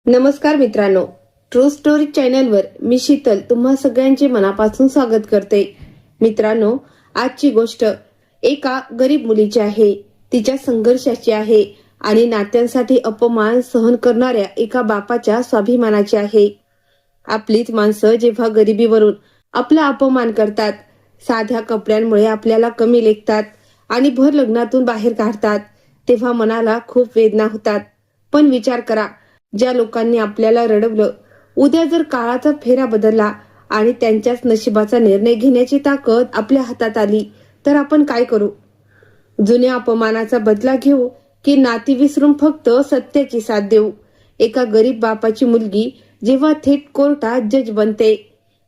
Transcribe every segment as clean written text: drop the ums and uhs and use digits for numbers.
नमस्कार मित्रांनो, true story चॅनलवर मी शीतल तुम्हा सगळ्यांचे मनापासून स्वागत करते. मित्रांनो, आजची गोष्ट एका गरीब मुलीची आहे, तिच्या संघर्षाची आहे आणि नात्यांसाठी अपमान सहन करणाऱ्या एका बापाच्या स्वाभिमानाची आहे. आपलीच माणसं जेव्हा गरिबीवरून आपला अपमान करतात, साध्या कपड्यांमुळे आपल्याला कमी लेखतात आणि भर लग्नातून बाहेर काढतात, तेव्हा मनाला खूप वेदना होतात. पण विचार करा, ज्या लोकांनी आपल्याला रडवलं, उद्या जर काळाचा फेरा बदलला आणि त्यांच्याच नशिबाचा निर्णय घेण्याची ताकद आपल्या हातात आली तर आपण काय करू? जुन्या अपमानाचा बदला घेऊ की नाती विसरून फक्त सत्याची साथ देऊ? एका गरीब बापाची मुलगी जेव्हा थेट कोर्टात जज बनते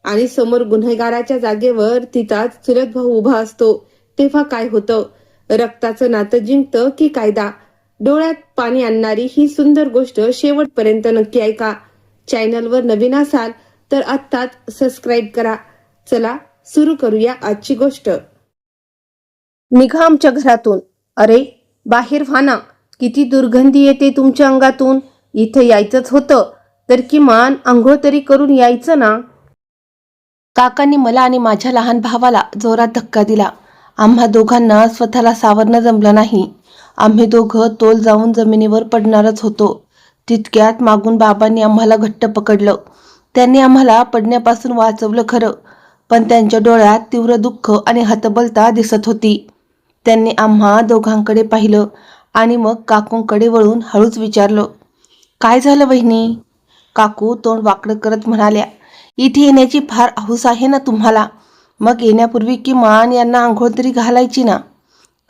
आणि समोर गुन्हेगाराच्या जागेवर तिचाच चुलत भाऊ उभा असतो, तेव्हा काय होतं? रक्ताचं नातं जिंकतं की कायदा? डोळ्यात पाणी आणणारी ही सुंदर गोष्ट शेवटपर्यंत नक्की ऐका. चॅनलवर नवीन असाल तर आत्ताच सबस्क्राईब करा. चला सुरू करूया आजची गोष्ट. निघा आमच्या घरातून. अरे बाहेर व्हा ना, किती दुर्गंधी येते तुमच्या अंगातून. इथं यायचंच होतं तर किमान आंघोळ तरी करून यायचं ना. काकांनी मला आणि माझ्या लहान भावाला जोरात धक्का दिला. आम्हा दोघांना स्वतःला सावरणं जमलं नाही. आम्ही दोघं तोल जाऊन जमिनीवर पडणारच होतो. तितक्यात मागून बाबांनी आम्हाला घट्ट पकडलं. त्यांनी आम्हाला पडण्यापासून वाचवलं खरं, पण त्यांच्या डोळ्यात तीव्र दुःख आणि हतबलता दिसत होती. त्यांनी आम्हा दोघांकडे पाहिलं आणि मग काकूंकडे वळून हळूच विचारलं, काय झालं वहिनी? काकू तोंड वाकडं करत म्हणाल्या, इथे येण्याची फार हौस आहे ना तुम्हाला? मग येण्यापूर्वी किमान यांना आंघोळ तरी घालायची ना.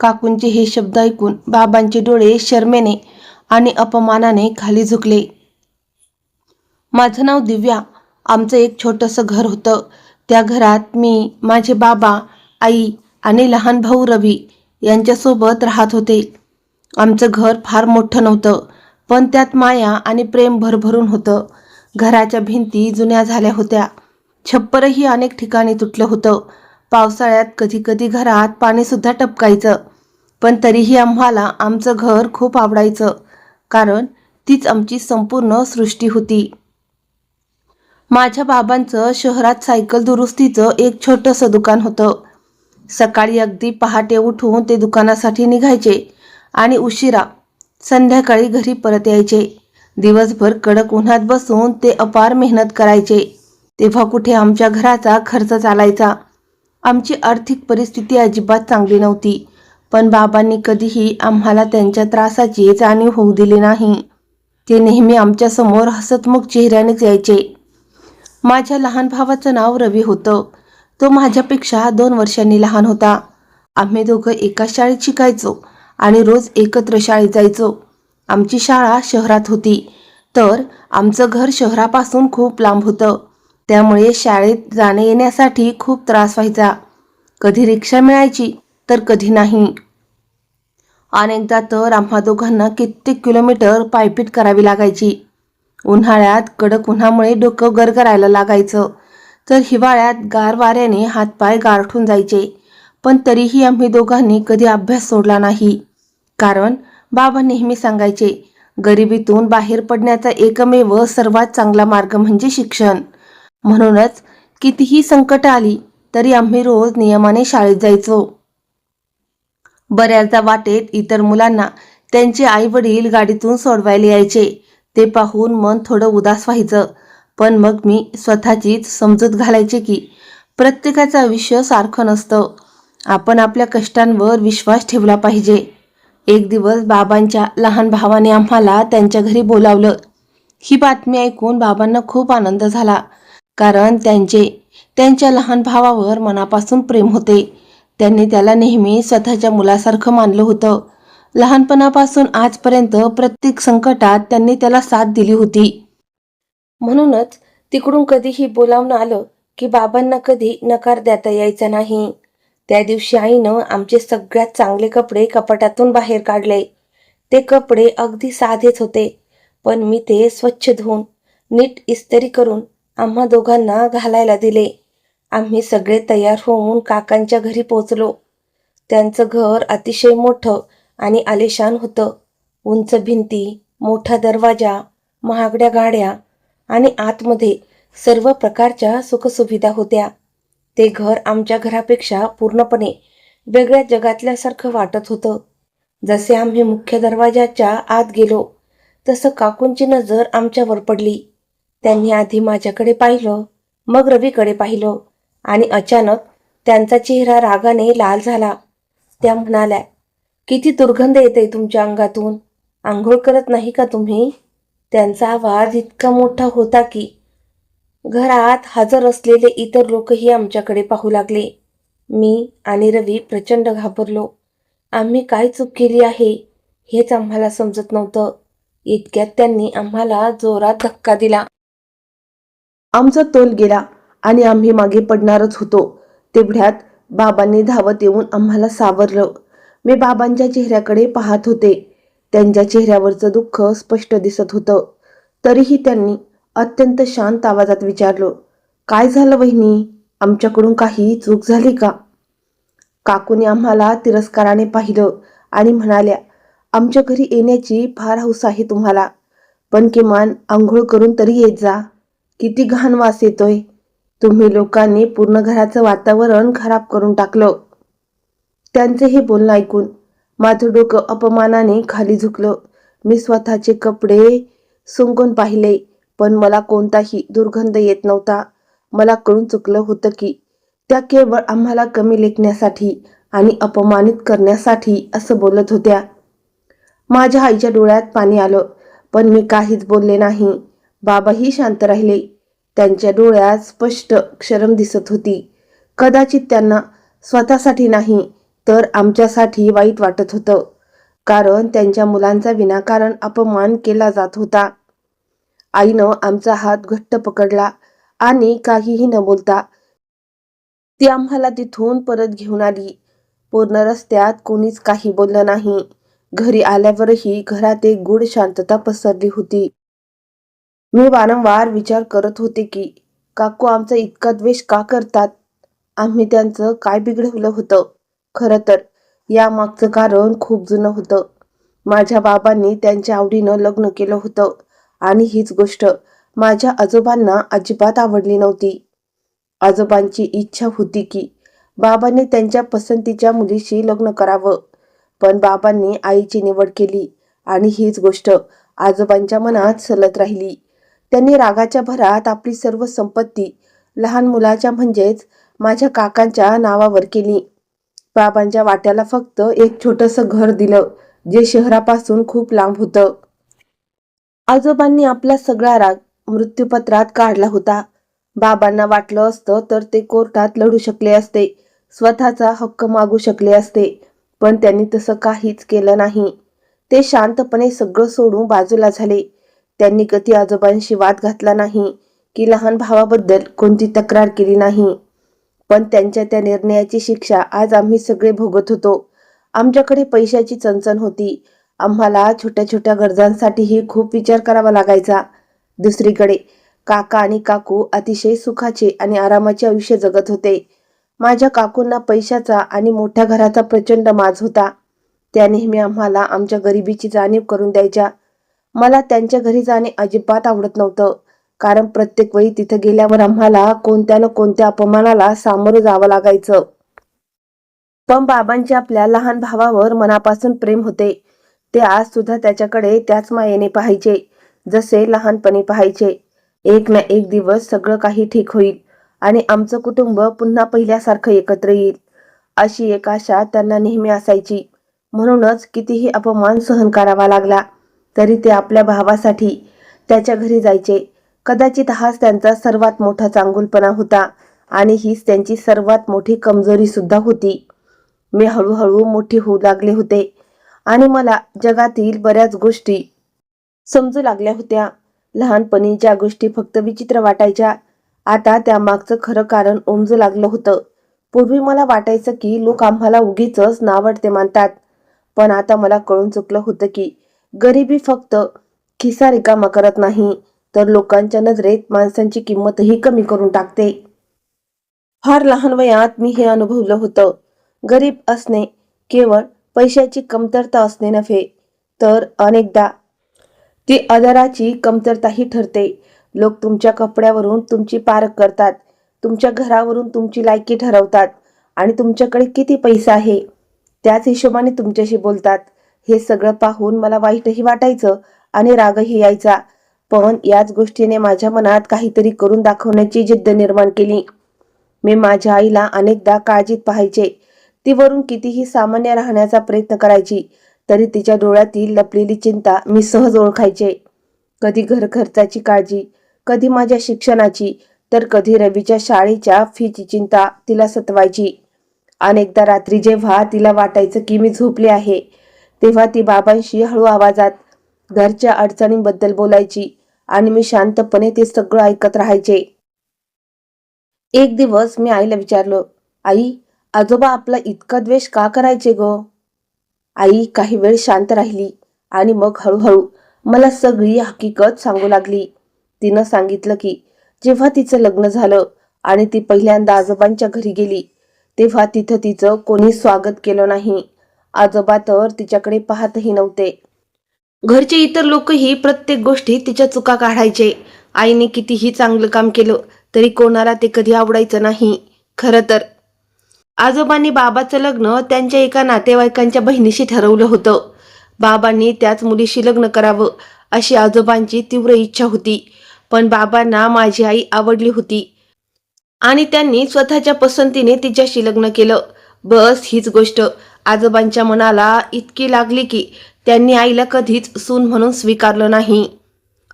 काकूंचे हे शब्द ऐकून बाबांचे डोळे शरमेने आणि अपमानाने खाली झुकले. माझं नाव दिव्या. आमचं एक छोटंसं घर होतं. त्या घरात मी, माझे बाबा, आई आणि लहान भाऊ रवी यांच्यासोबत राहत होते. आमचं घर फार मोठं नव्हतं, पण त्यात माया आणि प्रेम भरभरून होतं. घराच्या भिंती जुन्या झाल्या होत्या. छप्परही अनेक ठिकाणी तुटलं होतं. पावसाळ्यात कधी कधी घरात पाणीसुद्धा टपकायचं, पण तरीही आम्हाला आमचं घर खूप आवडायचं, कारण तीच आमची संपूर्ण सृष्टी होती. माझ्या बाबांचं शहरात सायकल दुरुस्तीचं एक छोटंसं दुकान होतं. सकाळी अगदी पहाटे उठून ते दुकानासाठी निघायचे आणि उशिरा संध्याकाळी घरी परत यायचे. दिवसभर कडक उन्हात बसून ते अपार मेहनत करायचे. तेव्हा कुठे आमच्या घराचा खर्च चालायचा. आमची आर्थिक परिस्थिती अजिबात चांगली नव्हती, पण बाबांनी कधीही आम्हाला त्यांच्या त्रासाची जाणीव होऊ दिली नाही. ते नेहमी आमच्यासमोर हसतमुख चेहऱ्यानेच यायचे. माझ्या लहान भावाचं नाव रवी होतं. तो माझ्यापेक्षा 2 वर्षांनी लहान होता. आम्ही दोघं एकाच शाळेत शिकायचो आणि रोज एकत्र शाळेत जायचो. आमची शाळा शहरात होती, तर आमचं घर शहरापासून खूप लांब होतं. त्यामुळे शाळेत जाणे येण्यासाठी खूप त्रास व्हायचा. कधी रिक्षा मिळायची तर कधी नाही. अनेकदा तर आम्हा दोघांना कित्येक किलोमीटर पायपीट करावी लागायची. उन्हाळ्यात कडक उन्हामुळे डोकं गरगरायला लागायचं, तर हिवाळ्यात गार वाऱ्याने हातपाय गारठून जायचे. पण तरीही आम्ही दोघांनी कधी अभ्यास सोडला नाही, कारण बाबा नेहमी सांगायचे, गरिबीतून बाहेर पडण्याचा एकमेव सर्वात चांगला मार्ग म्हणजे शिक्षण. म्हणूनच कितीही संकट आली तरी आम्ही रोज नियमाने शाळेत जायचो. बऱ्याचदा वाटेत इतर मुलांना त्यांचे आई वडील गाडीतून सोडवायला यायचे. ते पाहून मन थोडं उदास व्हायचं, पण मग मी स्वतःचीच समजूत घालायचे की प्रत्येकाचं आयुष्य सारखं नसतं. आपण आपल्या कष्टांवर विश्वास ठेवला पाहिजे. एक दिवस बाबांच्या लहान भावाने आम्हाला त्यांच्या घरी बोलावलं. ही बातमी ऐकून बाबांना खूप आनंद झाला, कारण त्यांच्या लहान भावावर मनापासून प्रेम होते. त्यांनी त्याला नेहमी स्वतःच्या मुलासारखं मानलं होतं. लहानपणापासून आजपर्यंत प्रत्येक संकटात त्यांनी त्याला साथ दिली होती. म्हणूनच तिकडून कधीही बोलावणं आलं की बाबांना कधी नकार देता यायचा नाही. त्या दिवशी आईनं आमचे सगळ्यात चांगले कपडे कपाटातून बाहेर काढले. ते कपडे अगदी साधेच होते, पण मी ते स्वच्छ धुवून नीट इस्त्री करून आम्हा दोघांना घालायला दिले. आम्ही सगळे तयार होऊन काकांच्या घरी पोचलो. त्यांचं घर अतिशय मोठं आणि आलिशान होतं. उंच भिंती, मोठा दरवाजा, महागड्या गाड्या आणि आतमध्ये सर्व प्रकारच्या सुखसुविधा होत्या. ते घर आमच्या घरापेक्षा पूर्णपणे वेगळ्या जगातल्यासारखं वाटत होतं. जसे आम्ही मुख्य दरवाजाच्या आत गेलो तसं काकूंची नजर आमच्यावर पडली. त्यांनी आधी माझ्याकडे पाहिलं, मग रवीकडे पाहिलं आणि अचानक त्यांचा चेहरा रागाने लाल झाला. त्या म्हणाल्या, किती दुर्गंध येते तुमच्या अंगातून. आंघोळ करत नाही का तुम्ही? त्यांचा आवाज इतका मोठा होता की घरात हजर असलेले इतर लोकही आमच्याकडे पाहू लागले. मी आणि रवी प्रचंड घाबरलो. आम्ही काय चूक केली आहे हेच आम्हाला समजत नव्हतं. इतक्यात त्यांनी आम्हाला जोरात धक्का दिला. आमचा तोल गेला आणि आम्ही मागे पडणारच होतो. तेवढ्यात बाबांनी धावत येऊन आम्हाला सावरलं. मी बाबांच्या चेहऱ्याकडे पाहत होते. त्यांच्या चेहऱ्यावरचं दुःख स्पष्ट दिसत होतं. तरीही त्यांनी अत्यंत शांत आवाजात विचारलं, काय झालं वहिनी? आमच्याकडून काही चूक झाली का? काकूने आम्हाला तिरस्काराने पाहिलं आणि म्हणाल्या, आमच्या घरी येण्याची फार हौस आहे तुम्हाला, पण किमान आंघोळ करून तरी येत जा. किती घाण वास येतोय. तुम्ही लोकांनी पूर्ण घराचं वातावरण खराब करून टाकलं. त्यांचे हे बोलणं ऐकून माझं डोकं अपमानाने खाली झुकलं. मी स्वतःचे कपडे सुंकून पाहिले, पण मला कोणताही दुर्गंध येत नव्हता. मला कळून चुकलं होतं की त्या केवळ आम्हाला कमी लेखण्यासाठी आणि अपमानित करण्यासाठी असं बोलत होत्या. माझ्या आईच्या डोळ्यात पाणी आलं, पण मी काहीच बोलले नाही. बाबाही शांत राहिले. त्यांच्या डोळ्यात स्पष्ट शरम दिसत होती. कदाचित त्यांना स्वतःसाठी नाही तर आमच्यासाठी वाईट वाटत होतं, कारण त्यांच्या मुलांचा विनाकारण अपमान केला जात होता. आईनं आमचा हात घट्ट पकडला आणि काहीही न बोलता ती आम्हाला तिथून परत घेऊन आली. पूर्ण रस्त्यात कोणीच काही बोललं नाही. घरी आल्यावरही घरात एक गूढ शांतता पसरली होती. मी वारंवार विचार करत होते की काकू आमचा इतका द्वेष का करतात? आम्ही त्यांचं काय बिघडवलं होतं? खरं तर यामागचं कारण खूप जुनं होतं. माझ्या बाबांनी त्यांच्या आवडीनं लग्न केलं होतं आणि हीच गोष्ट माझ्या आजोबांना अजिबात आवडली नव्हती. आजोबांची इच्छा होती की बाबांनी त्यांच्या पसंतीच्या मुलीशी लग्न करावं, पण बाबांनी आईची निवड केली आणि हीच गोष्ट आजोबांच्या मनात सलत राहिली. त्यांनी रागाच्या भरात आपली सर्व संपत्ती लहान मुलाच्या म्हणजेच माझ्या काकांच्या नावावर केली. बाबांच्या वाट्याला फक्त एक छोटंसं घर दिलं, जे शहरापासून खूप लांब होतं. आजोबांनी आपला सगळा राग मृत्यूपत्रात काढला होता. बाबांना वाटलं असतं तर ते कोर्टात लढू शकले असते, स्वतःचा हक्क मागू शकले असते, पण त्यांनी तसं काहीच केलं नाही. ते शांतपणे सगळं सोडून बाजूला झाले. त्यांनी कधी आजोबांशी वाद घातला नाही की लहान भावाबद्दल कोणती तक्रार केली नाही. पण त्यांच्या त्या निर्णयाची शिक्षा आज आम्ही सगळे भोगत होतो. आमच्याकडे पैशाची चणचण होती. आम्हाला छोट्या छोट्या गरजांसाठीही खूप विचार करावा लागायचा. दुसरीकडे काका आणि काकू अतिशय सुखाचे आणि आरामाचे आयुष्य जगत होते. माझ्या काकूंना पैशाचा आणि मोठ्या घराचा प्रचंड माज होता. त्या नेहमी आम्हाला आमच्या गरिबीची जाणीव करून द्यायच्या. मला त्यांच्या घरी जाणे अजिबात आवडत नव्हतं, कारण प्रत्येक वेळी तिथं गेल्यावर आम्हाला कोणत्या न कोणत्या अपमानाला सामोरं जावं लागायचं. पण बाबांचे आपल्या लहान भावावर मनापासून प्रेम होते. ते आज सुद्धा त्याच्याकडे त्याच मायेने पाहायचे, जसे लहानपणी पाहायचे. एक ना एक दिवस सगळं काही ठीक होईल आणि आमचं कुटुंब पुन्हा पहिल्यासारखं एकत्र येईल, अशी एक आशा त्यांना नेहमी असायची. म्हणूनच कितीही अपमान सहन करावा लागला तरी ते आपल्या भावासाठी त्याच्या घरी जायचे. कदाचित हाच त्यांचा सर्वात मोठा चांगुलपणा होता आणि हीच त्यांची सर्वात मोठी कमजोरी सुद्धा होती. मी हळूहळू मोठी होऊ लागले होते आणि मला जगातील बऱ्याच गोष्टी समजू लागल्या होत्या. लहानपणी ज्या गोष्टी फक्त विचित्र वाटायच्या, आता त्यामागचं खरं कारण उमजू लागलं होतं. पूर्वी मला वाटायचं की लोक आम्हाला उगीचच नावडते मानतात, पण आता मला कळून चुकलं होतं की गरिबी फक्त खिसा रिकामा करत नाही, तर लोकांच्या नजरेत माणसांची किंमतही कमी करून टाकते. फार लहान वयात मी हे अनुभवलं होतं. गरीब असणे केवळ पैशाची कमतरता असणे नव्हे, तर अनेकदा ती आदराची कमतरताही ठरते. लोक तुमच्या कपड्यावरून तुमची पारख करतात, तुमच्या घरावरून तुमची लायकी ठरवतात आणि तुमच्याकडे किती पैसा आहे त्याच हिशोबाने तुमच्याशी बोलतात. हे सगळं पाहून मला वाईटही वाटायचं आणि रागही यायचा. पण याच गोष्टीने माझ्या मनात काहीतरी करून दाखवण्याची जिद्द निर्माण केली. मी माझ्या आईला अनेकदा काळजीत पाहायचे. ती वरून कितीही सामान्य राहण्याचा प्रयत्न करायची तरी तिच्या डोळ्यातील लपलेली चिंता मी सहज ओळखायचे. कधी घर खर्चाची काळजी, कधी माझ्या शिक्षणाची, तर कधी रवीच्या शाळेच्या फीची चिंता तिला सतवायची. अनेकदा रात्री जेव्हा तिला वाटायचं की मी झोपले आहे तेव्हा ती बाबांशी हळू आवाजात घरच्या अडचणींबद्दल बोलायची आणि मी शांतपणे ते सगळं ऐकत राहायचे. एक दिवस मी आईला विचारलं, आई, आजोबा आपला इतका द्वेष का करायचे ग? आई काही वेळ शांत राहिली आणि मग हळूहळू मला सगळी हकीकत सांगू लागली. तिनं सांगितलं की जेव्हा तिचं लग्न झालं आणि ती पहिल्यांदा आजोबांच्या घरी गेली तेव्हा तिथं तिचं कोणी स्वागत केलं नाही. आजोबा तर तिच्याकडे पाहतही नव्हते. घरचे इतर लोकही प्रत्येक गोष्टी तिच्या चुका काढायचे. आईने कितीही चांगलं काम केलं तरी कोणाला ते कधी आवडायचं नाही. खरं तर आजोबांनी बाबाचं लग्न त्यांच्या एका नातेवाईकांच्या बहिणीशी ठरवलं होतं. बाबांनी त्याच मुलीशी लग्न करावं अशी आजोबांची तीव्र इच्छा होती. पण बाबांना माझी आई आवडली होती आणि त्यांनी स्वतःच्या पसंतीने तिच्याशी लग्न केलं. बस हीच गोष्ट आजोबांच्या मनाला इतकी लागली की त्यांनी आईला कधीच सून म्हणून स्वीकारलं नाही.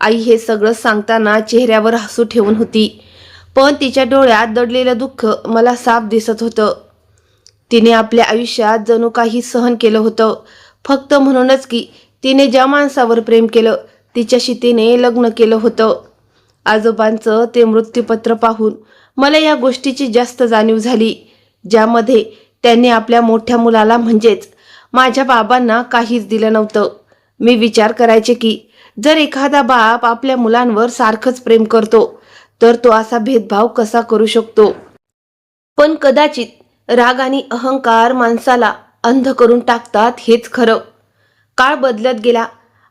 आई हे सगळं सांगताना चेहऱ्यावर हसू ठेवून होती, पण तिच्या डोळ्यात दडलेलं दुःख मला साफ दिसत होतं. तिने आपल्या आयुष्यात जणू काही सहन केलं होतं, फक्त म्हणूनच की तिने ज्या माणसावर प्रेम केलं तिच्याशी तिने लग्न केलं होतं. आजोबांचं ते मृत्यूपत्र पाहून मला या गोष्टीची जास्त जाणीव झाली, ज्यामध्ये त्यांनी आपल्या मोठ्या मुलाला म्हणजेच माझ्या बाबांना काहीच दिलं नव्हतं. मी विचार करायचे की जर एखादा बाप आपल्या मुलांवर सारखंच प्रेम करतो तर तो असा भेदभाव कसा करू शकतो. पण कदाचित राग आणि अहंकार माणसाला अंध करून टाकतात हेच खरं. काळ बदलत गेला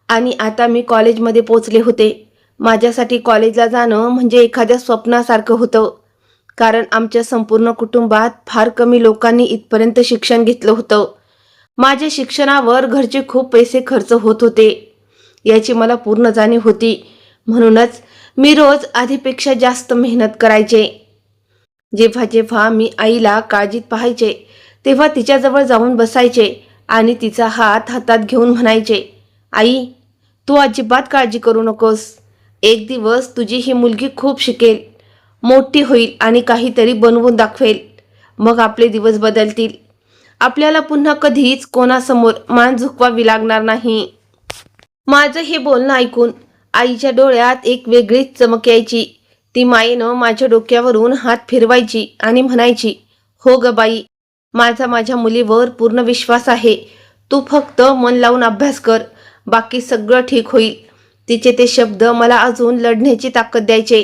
आणि आता मी कॉलेजमध्ये पोचले होते. माझ्यासाठी कॉलेजला जाणं म्हणजे एखाद्या स्वप्नासारखं होतं, कारण आमच्या संपूर्ण कुटुंबात फार कमी लोकांनी इथपर्यंत शिक्षण घेतलं होतं. माझ्या शिक्षणावर घरचे खूप पैसे खर्च होत होते याची मला पूर्ण जाणीव होती. म्हणूनच मी रोज आधीपेक्षा जास्त मेहनत करायचे. जेव्हा जेव्हा मी आईला काळजीत पाहायचे तेव्हा तिच्याजवळ जाऊन बसायचे आणि तिचा हात हातात घेऊन म्हणायचे, आई, तू अजिबात काळजी करू नकोस. एक दिवस तुझी ही मुलगी खूप शिकेल, मोठी होईल आणि काहीतरी बनवून दाखवेल. मग आपले दिवस बदलतील. आपल्याला पुन्हा कधीच कोणासमोर मान झुकवावी लागणार नाही. माझं हे बोलणं ऐकून आईच्या डोळ्यात एक वेगळीच चमक यायची. ती मायेनं माझ्या डोक्यावरून हात फिरवायची आणि म्हणायची, हो ग बाई, माझ्या मुलीवर पूर्ण विश्वास आहे. तू फक्त मन लावून अभ्यास कर, बाकी सगळं ठीक होईल. तिचे ते शब्द मला अजून लढण्याची ताकद द्यायचे.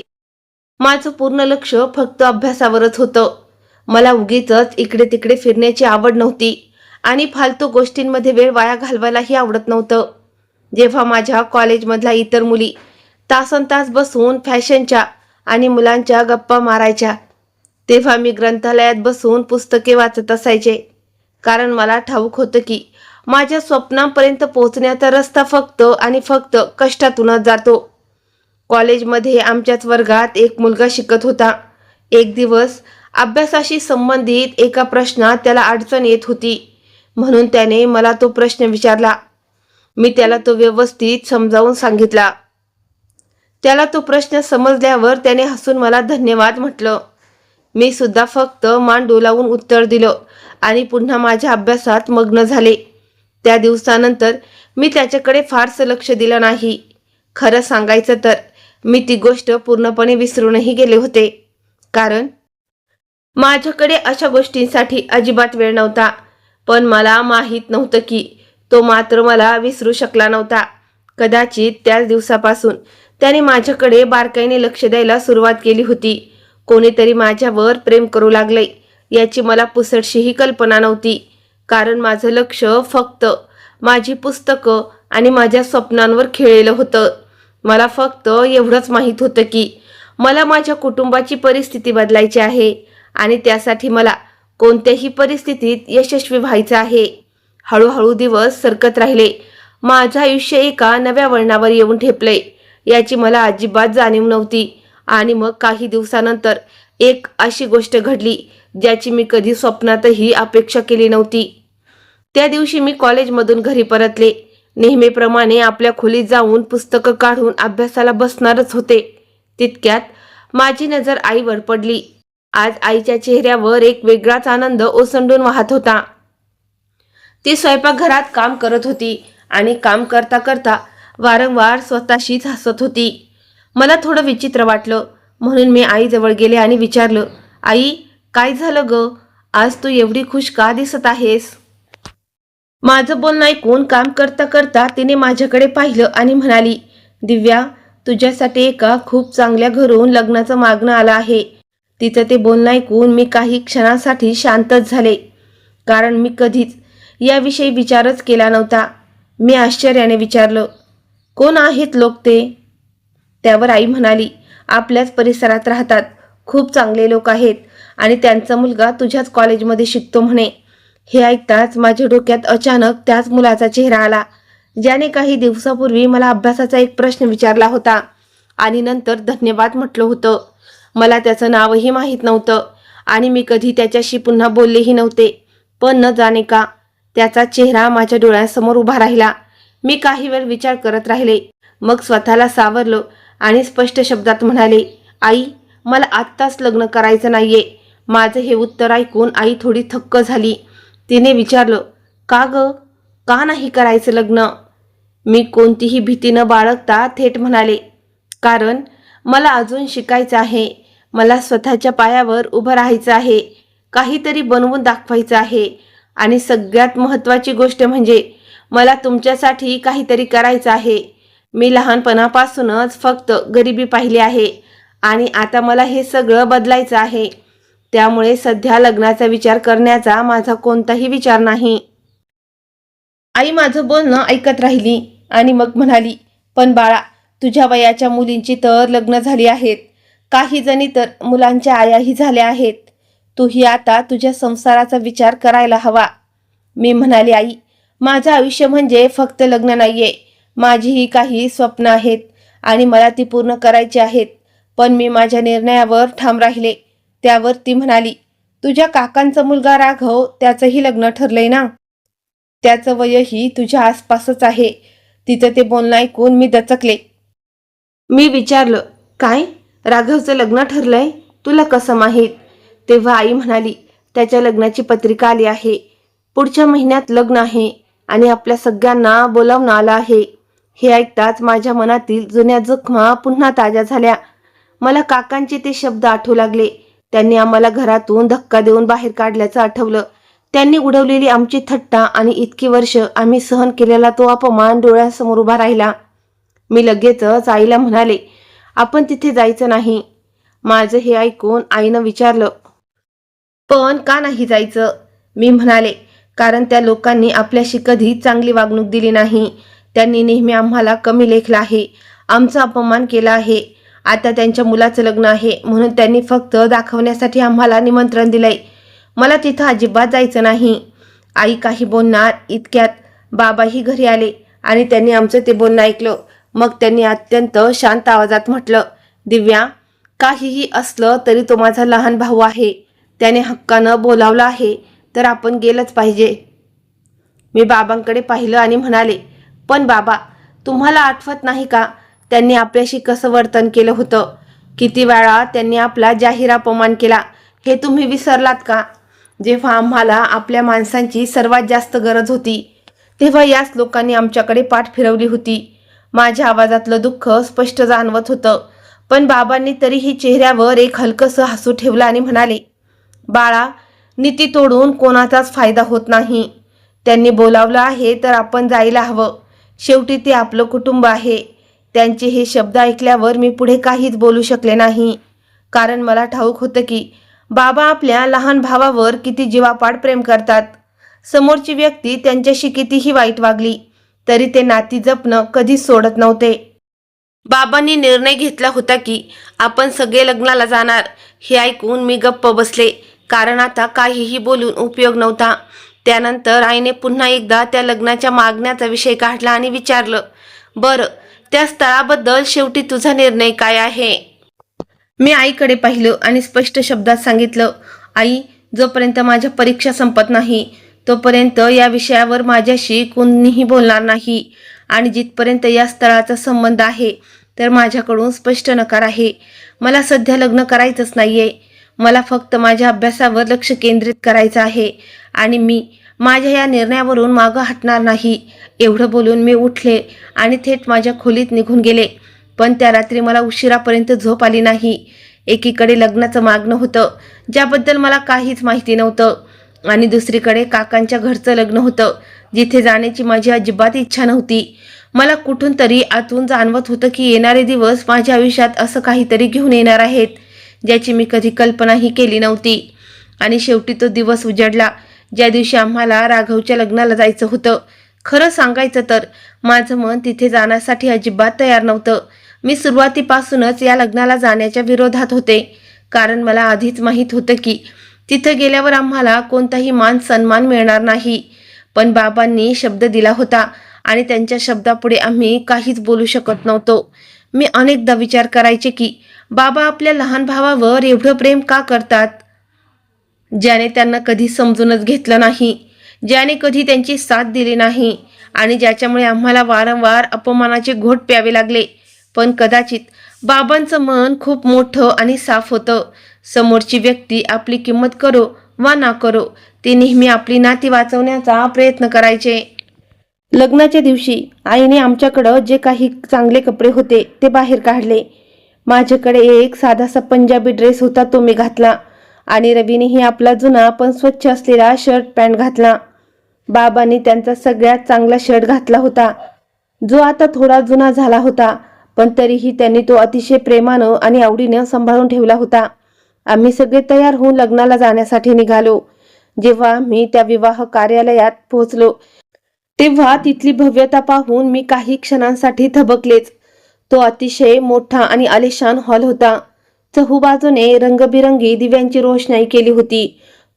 माझं पूर्ण लक्ष फक्त अभ्यासावरच होतं. मला उगीचच इकडे तिकडे फिरण्याची आवड नव्हती आणि फालतू गोष्टींमध्ये वेळ वाया घालवायलाही आवडत नव्हतं. जेव्हा माझ्या कॉलेजमधल्या इतर मुली तासनतास बसून फॅशनच्या आणि मुलांच्या गप्पा मारायच्या तेव्हा मी ग्रंथालयात बसून पुस्तके वाचत असायचे, कारण मला ठाऊक होतं की माझ्या स्वप्नांपर्यंत पोहोचण्याचा रस्ता फक्त आणि फक्त कष्टातूनच जातो. कॉलेजमध्ये आमच्याच वर्गात एक मुलगा शिकत होता. एक दिवस अभ्यासाशी संबंधित एका प्रश्नात त्याला अडचण येत होती, म्हणून त्याने मला तो प्रश्न विचारला. मी त्याला तो व्यवस्थित समजावून सांगितला. त्याला तो प्रश्न समजल्यावर त्याने हसून मला धन्यवाद म्हटलं. मी सुद्धा फक्त मान डोलावून उत्तर दिलं आणि पुन्हा माझ्या अभ्यासात मग्न झाले. त्या दिवसानंतर मी त्याच्याकडे फारसं लक्ष दिलं नाही. खरं सांगायचं तर मी ती गोष्ट पूर्णपणे विसरूनही गेले होते, कारण माझ्याकडे अशा गोष्टींसाठी अजिबात वेळ नव्हता. पण मला माहीत नव्हतं की तो मात्र मला विसरू शकला नव्हता. कदाचित त्याच दिवसापासून त्याने माझ्याकडे बारकाईने लक्ष द्यायला सुरुवात केली होती. कोणीतरी माझ्यावर प्रेम करू लागले याची मला पुसटशीही कल्पना नव्हती, कारण माझं लक्ष फक्त माझी पुस्तकं आणि माझ्या स्वप्नांवर खेळलेलं होतं. मला फक्त एवढंच माहीत होतं की मला माझ्या कुटुंबाची परिस्थिती बदलायची आहे आणि त्यासाठी मला कोणत्याही परिस्थितीत यशस्वी व्हायचं आहे. हळूहळू दिवस सरकत राहिले. माझं आयुष्य एका नव्या वळणावर येऊन ठेपले याची मला अजिबात जाणीव नव्हती. आणि मग काही दिवसानंतर एक अशी गोष्ट घडली ज्याची मी कधी स्वप्नातही अपेक्षा केली नव्हती. त्या दिवशी मी कॉलेजमधून घरी परतले. नेहमीप्रमाणे आपल्या खोलीत जाऊन पुस्तकं काढून अभ्यासाला बसणारच होते. तितक्यात माझी नजर आईवर पडली. आज आईच्या चेहऱ्यावर एक वेगळाच आनंद ओसंडून वाहत होता. ती स्वयंपाकघरात काम करत होती आणि काम करता करता वारंवार स्वतःशीच हसत होती. मला थोडं विचित्र वाटलं, म्हणून मी आईजवळ गेले आणि विचारलं, आई, काय झालं ग? आज तू एवढी खुश का दिसत आहेस? माझं बोलणं ऐकून काम करता करता तिने माझ्याकडे पाहिलं आणि म्हणाली, दिव्या, तुझ्यासाठी एका खूप चांगल्या घरून लग्नाचं मागणं आलं आहे. तिचं ते बोलणं ऐकून मी काही क्षणासाठी शांतच झाले, कारण मी कधीच याविषयी विचारच केला नव्हता. मी आश्चर्याने विचारलं, कोण आहेत लोक ते? त्यावर आई म्हणाली, आपल्याच परिसरात राहतात, खूप चांगले लोक आहेत आणि त्यांचा मुलगा तुझ्याच कॉलेजमध्ये शिकतो म्हणे. हे ऐकताच माझ्या डोक्यात अचानक त्याच मुलाचा चेहरा आला, ज्याने काही दिवसापूर्वी मला अभ्यासाचा एक प्रश्न विचारला होता आणि नंतर धन्यवाद म्हटलं होतं. मला त्याचं नावही माहीत नव्हतं आणि मी कधी त्याच्याशी पुन्हा बोललेही नव्हते. पण न जाणे का त्याचा चेहरा माझ्या डोळ्यासमोर उभा राहिला. मी काही वेळ विचार करत राहिले, मग स्वतःला सावरलो आणि स्पष्ट शब्दात म्हणाले, आई, मला आत्ताच लग्न करायचं नाहीये. माझं हे उत्तर ऐकून आई थोडी थक्क झाली. तिने विचारलं, का ग, का नाही करायचं लग्न? मी कोणतीही भीती न बाळगता थेट म्हणाले, कारण मला अजून शिकायचं आहे. मला स्वतःच्या पायावर उभं राहायचं आहे, काहीतरी बनवून दाखवायचं आहे आणि सगळ्यात महत्त्वाची गोष्ट म्हणजे मला तुमच्यासाठी काहीतरी करायचं आहे. मी लहानपणापासूनच फक्त गरिबी पाहिली आहे आणि आता मला हे सगळं बदलायचं आहे. त्यामुळे सध्या लग्नाचा विचार करण्याचा माझा कोणताही विचार नाही. आई माझं बोलणं ऐकत राहिली आणि मग म्हणाली, पण बाळा, तुझ्या वयाच्या मुलींची तर लग्न झाली आहेत, काही जणी तर मुलांच्या आयाही झाल्या आहेत. तूही आता तुझ्या संसाराचा विचार करायला हवा. मी म्हणाले, आई, माझं आयुष्य म्हणजे फक्त लग्न नाहीये. माझीही काही स्वप्न आहेत आणि मला ती पूर्ण करायची आहेत. पण मी माझ्या निर्णयावर ठाम राहिले. त्यावर ती म्हणाली, तुझ्या काकांचा मुलगा राघव, त्याचंही लग्न ठरलंय ना? त्याचं वयही तुझ्या आसपासच आहे. तिचं ते बोलणं ऐकून मी दचकले. मी विचारलं, काय, राघवचं लग्न ठरलंय? तुला कसं माहीत? तेव्हा आई म्हणाली, त्याच्या लग्नाची पत्रिका आली आहे. पुढच्या महिन्यात लग्न आहे आणि आपल्या सगळ्यांना बोलावणं आलं आहे. हे ऐकताच माझ्या मनातील जुन्या जखमा पुन्हा ताज्या झाल्या. मला काकांचे ते शब्द आठवू लागले. त्यांनी आम्हाला घरातून धक्का देऊन बाहेर काढल्याचं आठवलं. त्यांनी उडवलेली आमची थट्टा आणि इतकी वर्ष आम्ही सहन केलेला तो अपमान डोळ्यासमोर उभा राहिला. मी लगेचच आईला म्हणाले, आपण तिथे जायचं नाही. माझं हे ऐकून आईनं विचारलं, पण का नाही जायचं? मी म्हणाले, कारण त्या लोकांनी आपल्याशी कधी चांगली वागणूक दिली नाही. त्यांनी नेहमी आम्हाला कमी लेखलं आहे, आमचा अपमान केला आहे. आता त्यांच्या मुलाचं लग्न आहे म्हणून त्यांनी फक्त दाखवण्यासाठी आम्हाला निमंत्रण दिलंय. मला तिथं अजिबात जायचं नाही. आई काही बोलणार इतक्यात बाबाही घरी आले आणि त्यांनी आमचं ते बोलणं ऐकलं. मग त्यांनी अत्यंत शांत आवाजात म्हटलं, दिव्या, काहीही असलं तरी तो माझा लहान भाऊ आहे. त्याने हक्कानं बोलावलं आहे तर आपण गेलंच पाहिजे. मी बाबांकडे पाहिलं आणि म्हणाले, पण बाबा, तुम्हाला आठवत नाही का त्यांनी आपल्याशी कसं वर्तन केलं होतं? किती वेळा त्यांनी आपला जाहीर अपमान केला, हे तुम्ही विसरलात का? जेव्हा आम्हाला आपल्या माणसांची सर्वात जास्त गरज होती तेव्हा याच लोकांनी आमच्याकडे पाठ फिरवली होती. माझ्या आवाजातलं दुःख स्पष्ट जाणवत होतं, पण बाबांनी तरीही चेहऱ्यावर एक हलकंसं हसू ठेवलं आणि म्हणाले, बाळा, नीती तोडून कोणाचाच फायदा होत नाही. त्यांनी बोलावलं आहे तर आपण जायला हवं. शेवटी ते आपलं कुटुंब आहे. त्यांचे हे शब्द ऐकल्यावर मी पुढे काहीच बोलू शकले नाही, कारण मला ठाऊक होतं की बाबा आपल्या लहान भावावर किती जीवापाड प्रेम करतात. समोरची व्यक्ती त्यांच्याशी कितीही वाईट वागली तरी ते नाती जपणं कधीच सोडत नव्हते. बाबांनी निर्णय घेतला होता की आपण सगळे लग्नाला जाणार. हे ऐकून मी गप्प बसले, कारण आता काहीही बोलून उपयोग नव्हता. त्यानंतर आईने पुन्हा एकदा त्या लग्नाच्या मागण्याचा विषय काढला आणि विचारलं, बरं, त्या स्थळाबद्दल शेवटी तुझा निर्णय काय आहे? मी आईकडे पाहिलं आणि स्पष्ट शब्दात सांगितलं, आई, जोपर्यंत माझ्या परीक्षा संपत नाही तोपर्यंत या विषयावर माझ्याशी कोणीही बोलणार नाही. आणि जिथपर्यंत या स्थळाचा संबंध आहे तर माझ्याकडून स्पष्ट नकार आहे. मला सध्या लग्न करायचंच नाहीये. मला फक्त माझ्या अभ्यासावर लक्ष केंद्रित करायचं आहे आणि मी माझ्या या निर्णयावरून मागं हटणार नाही. एवढं बोलून मी उठले आणि थेट माझ्या खोलीत निघून गेले. पण त्या रात्री मला उशिरापर्यंत झोप आली नाही. एकीकडे लग्नाचं मागणं होतं ज्याबद्दल मला काहीच माहिती नव्हतं, आणि दुसरीकडे काकांच्या घरचं लग्न होतं जिथे जाण्याची माझी अजिबात इच्छा नव्हती. मला कुठून तरी आतून जाणवत होतं की येणारे दिवस माझ्या आयुष्यात असं काहीतरी घेऊन येणार आहेत ज्याची मी कधी कल्पनाही केली नव्हती. आणि शेवटी तो दिवस उजडला ज्या दिवशी आम्हाला राघवच्या लग्नाला जायचं होतं. खरं सांगायचं तर माझं मन तिथे जाण्यासाठी अजिबात तयार नव्हतं. मी सुरुवातीपासूनच या लग्नाला जाण्याच्या विरोधात होते, कारण मला आधीच माहीत होतं की तिथं गेल्यावर आम्हाला कोणताही मान सन्मान मिळणार नाही. पण बाबांनी शब्द दिला होता आणि त्यांच्या शब्दापुढे आम्ही काहीच बोलू शकत नव्हतो. मी अनेकदा विचार करायचे की बाबा आपल्या लहान भावावर एवढं प्रेम का करतात, ज्याने त्यांना कधी समजूनच घेतलं नाही, ज्याने कधी त्यांची साथ दिली नाही आणि ज्याच्यामुळे आम्हाला वारंवार अपमानाचे घोट प्यावे लागले. पण कदाचित बाबांचं मन खूप मोठं आणि साफ होतं. समोरची व्यक्ती आपली किंमत करो वा ना करो, ते नेहमी आपली नाती वाचवण्याचा प्रयत्न करायचे. लग्नाच्या दिवशी आईने आमच्याकडं जे काही चांगले कपडे होते ते बाहेर काढले. माझ्याकडे एक साधासा पंजाबी ड्रेस होता, तो मी घातला आणि रवीनेही आपला जुना पण स्वच्छ असलेला शर्ट पॅन्ट घातला. बाबांनी त्यांचा सगळ्यात चांगला शर्ट घातला होता, जो आता थोडा जुना झाला होता, पण तरीही त्यांनी तो अतिशय प्रेमानं आणि आवडीनं सांभाळून ठेवला होता. आम्ही सगळे तयार होऊन लग्नाला जाण्यासाठी निघालो. जेव्हा मी त्या विवाह कार्यालयात पोहोचलो तेव्हा तिथली भव्यता पाहून मी काही क्षणांसाठी थबकलेच. तो अतिशय मोठा आणि आलिशान हॉल होता. चहूबाजूने रंगबिरंगी दिव्यांची रोषणाई केली होती.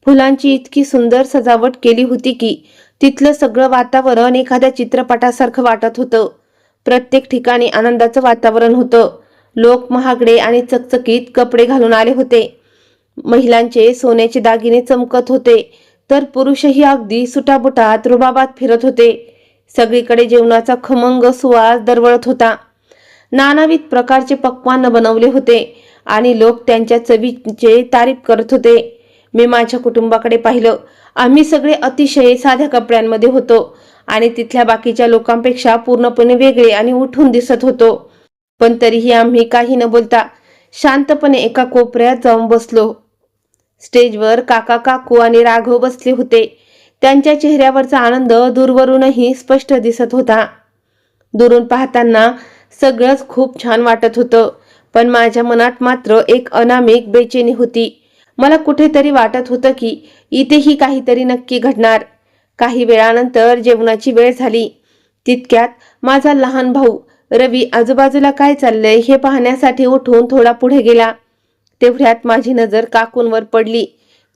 फुलांची इतकी सुंदर सजावट केली होती की तिथलं सगळं वातावरण एखाद्या चित्रपटासारखं वाटत होतं. प्रत्येक ठिकाणी आनंदाचं वातावरण होतं. लोक महागडे आणि चकचकीत कपडे घालून आले होते. महिलांचे सोन्याचे दागिने चमकत होते, तर पुरुषही अगदी सुटाबुटात रुबाबात फिरत होते. सगळीकडे जेवणाचा खमंग सुवास दरवळत होता. नानाविध प्रकारचे पक्वान्न बनवले होते आणि लोक त्यांच्या चवीचे तारीफ करत होते. मी माझ्या कुटुंबाकडे पाहिलं. आम्ही सगळे अतिशय साध्या कपड्यांमध्ये होतो आणि तिथल्या बाकीच्या लोकांपेक्षा पूर्णपणे वेगळे आणि उठून दिसत होतो. पण तरीही आम्ही काही न बोलता शांतपणे एका कोपऱ्यात जाऊन बसलो. स्टेजवर काका, काकू आणि राघव बसले होते. त्यांच्या चेहऱ्यावरचा आनंद दूरवरूनही स्पष्ट दिसत होता. दुरून पाहताना सगळंच खूप छान वाटत होतं, पण माझ्या मनात मात्र एक अनामिक बेचैनी होती. मला कुठेतरी वाटत होतं की इथेही काहीतरी नक्की घडणार. काही वेळानंतर जेवणाची वेळ झाली. तितक्यात माझा लहान भाऊ रवी आजूबाजूला काय चाललंय हे पाहण्यासाठी उठून थोडा पुढे गेला. तेवढ्यात माझी नजर काकूंवर पडली.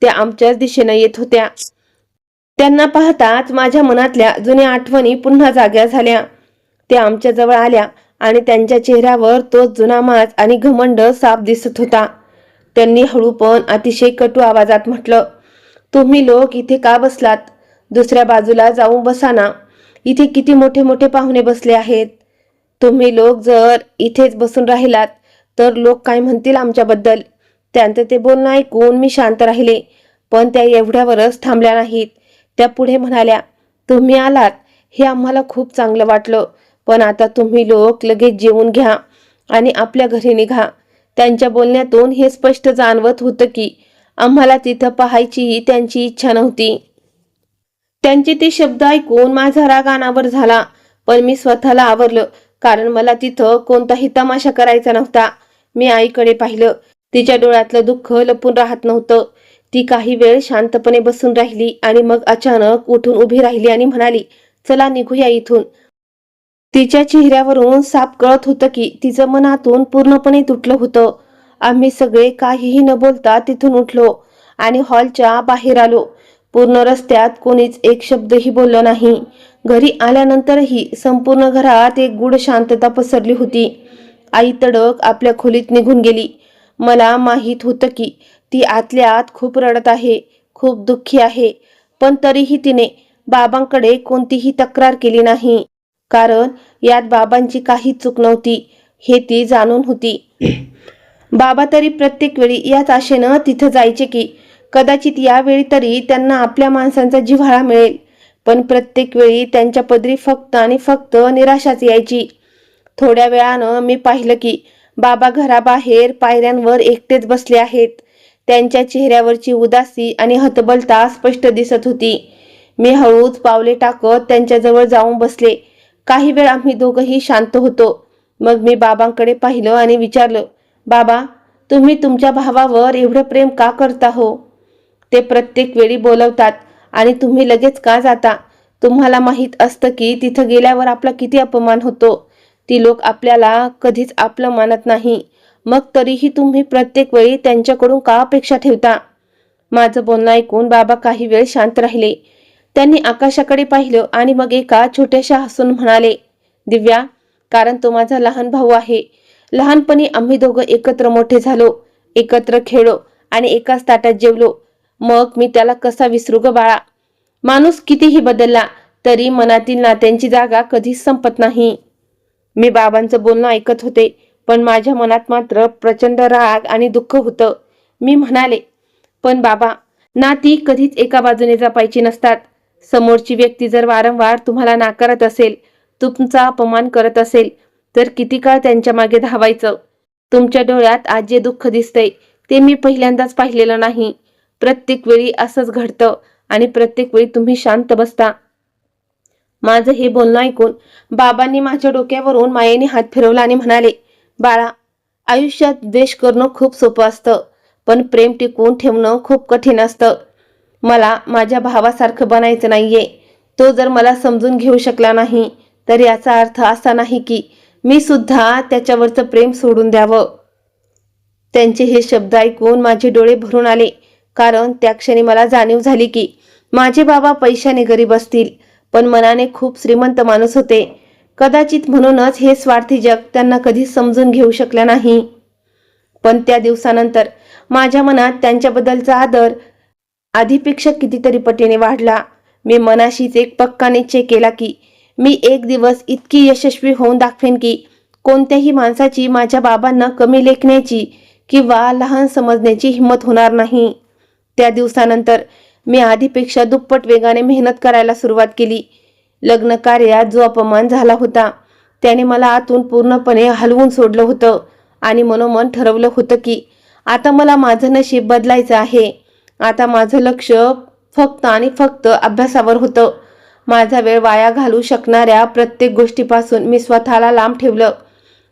त्या आमच्याच दिशेनं येत होत्या. त्यांना पाहताच माझ्या मनातल्या जुन्या आठवणी पुन्हा जाग्या झाल्या. त्या आमच्या जवळ आल्या आणि त्यांच्या चेहऱ्यावर तोच जुना माज आणि घमंड साफ दिसत होता. त्यांनी हळू पण अतिशय कटू आवाजात म्हटलं, तुम्ही लोक इथे का बसलात? दुसऱ्या बाजूला जाऊन बसा ना. इथे किती मोठे मोठे पाहुणे बसले आहेत. तुम्ही लोक जर इथेच बसून राहिलात तर लोक काय म्हणतील आमच्याबद्दल? त्यांचं ते बोलणं ऐकून मी शांत राहिले, पण त्या एवढ्यावरच थांबल्या नाहीत. त्या पुढे म्हणाल्या, तुम्ही आलात हे आम्हाला खूप चांगलं वाटलं, पण आता तुम्ही लोक लगेच जेवून घ्या आणि आपल्या घरी निघा. त्यांच्या बोलण्यातून हे स्पष्ट जाणवत होतं की आम्हाला तिथं पाहायचीही त्यांची इच्छा नव्हती. त्यांचे ते शब्द ऐकून माझा राग अनावर झाला, पण मी स्वतःला आवरलं, कारण मला तिथं कोणताही तमाशा करायचा नव्हता. मी आईकडे पाहिलं. तिच्या डोळ्यातलं दुःख लपून राहत नव्हतं. ती काही वेळ शांतपणे बसून राहिली आणि मग अचानक उठून उभी राहिली आणि म्हणाली, चला निघूया इथून. तिच्या चेहऱ्यावरून साफ कळत होतं की तिचं मनातून पूर्णपणे तुटलं होतं. आम्ही सगळे काहीही न बोलता तिथून उठलो आणि हॉलच्या बाहेर आलो. पूर्ण रस्त्यात कोणीच एक शब्दही बोललं नाही. घरी आल्यानंतरही संपूर्ण घरात एक गूढ शांतता पसरली होती. आई तडक आपल्या खोलीत निघून गेली. मला माहीत होतं की ती आतल्या आत खूप रडत आहे, खूप दुःखी आहे, पण तरीही तिने बाबांकडे कोणतीही तक्रार केली नाही, कारण यात बाबांची काहीच चूक नव्हती हे ती जाणून होती. बाबा तरी प्रत्येक वेळी याच आशेनं तिथं जायचे की कदाचित यावेळी तरी त्यांना आपल्या माणसांचा जिव्हाळा मिळेल, पण प्रत्येक वेळी त्यांच्या पदरी फक्त आणि फक्त निराशाच यायची. थोड्या वेळानं मी पाहिलं की बाबा घराबाहेर पायऱ्यांवर एकटेच बसले आहेत. त्यांच्या चेहऱ्यावरची उदासी आणि हतबलता स्पष्ट दिसत होती. मी हळूच पावले टाकत त्यांच्याजवळ जाऊन बसले. काही वेळ आम्ही दोघंही शांत होतो. मग मी बाबांकडे पाहिलं आणि विचारलं, बाबा, तुम्ही तुमच्या भावावर एवढं प्रेम का करता हो? ते प्रत्येक वेळी बोलवतात आणि तुम्ही लगेच का जाता? तुम्हाला माहीत असतं की तिथं गेल्यावर आपला किती अपमान होतो. ती लोक आपल्याला कधीच आपलं मानत नाही, मग तरीही तुम्ही प्रत्येक वेळी त्यांच्याकडून का अपेक्षा ठेवता? माझं बोलणं ऐकून बाबा काही वेळ शांत राहिले. त्यांनी आकाशाकडे पाहिलं आणि मग एका छोट्याशा हसून म्हणाले, दिव्या, कारण तो माझा लहान भाऊ आहे. लहानपणी आम्ही दोघं एकत्र मोठे झालो, एकत्र खेळलो आणि एकाच ताटात जेवलो. मग मी त्याला कसा विसरू ग बाळा? माणूस कितीही बदलला तरी मनातील नात्यांची जागा कधीच संपत नाही. मी बाबांचं बोलणं ऐकत होते, पण माझ्या मनात मात्र प्रचंड राग आणि दुःख होतं. मी म्हणाले, पण बाबा, नाती कधीच एका बाजूने जपायची नसतात. समोरची व्यक्ती जर वारंवार तुम्हाला नाकारत असेल, तुमचा अपमान करत असेल, तर किती काळ त्यांच्या मागे धावायचं? तुमच्या डोळ्यात आज जे दुःख दिसतंय ते मी पहिल्यांदाच पाहिलेलं नाही. प्रत्येक वेळी असंच घडतं आणि प्रत्येक वेळी तुम्ही शांत बसता. माझं हे बोलणं ऐकून बाबांनी माझ्या डोक्यावरून मायेने हात फिरवला आणि म्हणाले, बाळा, आयुष्यात द्वेष करणं खूप सोपं असतं, पण प्रेम टिकवून ठेवणं खूप कठीण असतं. मला माझ्या भावासारखं बनायचं नाहीये. तो जर मला समजून घेऊ शकला नाही तर याचा अर्थ असा नाही की मी सुद्धा त्याच्यावरचं प्रेम सोडून द्यावं. त्यांचे हे शब्द ऐकून माझे डोळे भरून आले, कारण त्या क्षणी मला जाणीव झाली की माझे बाबा पैशाने गरीब असतील, पण मनाने खूप श्रीमंत माणूस होते. कदाचित म्हणूनच हे स्वार्थी जग त्यांना कधी समजून घेऊ शकलं नाही. पण त्या दिवसानंतर माझ्या मनात त्यांच्याबद्दलचा आदर आधीपेक्षा कितीतरी पटीने वाढला. मी मनाशीच एक पक्का निश्चय केला की मी एक दिवस इतकी यशस्वी होऊन दाखवेन की कोणत्याही माणसाची माझ्या बाबांना कमी लेखण्याची किंवा लहान समजण्याची हिंमत होणार नाही. त्या दिवसानंतर मी आधीपेक्षा दुप्पट वेगाने मेहनत करायला सुरुवात केली. लग्न कार्यात जो अपमान झाला होता त्याने मला आतून पूर्णपणे हलवून सोडलं होतं आणि मनोमन ठरवलं होतं की आता मला माझं नशीब बदलायचं आहे. आता माझं लक्ष फक्त आणि फक्त अभ्यासावर होतं. माझा वेळ वाया घालू शकणाऱ्या प्रत्येक गोष्टीपासून मी स्वतःला लांब ठेवलं.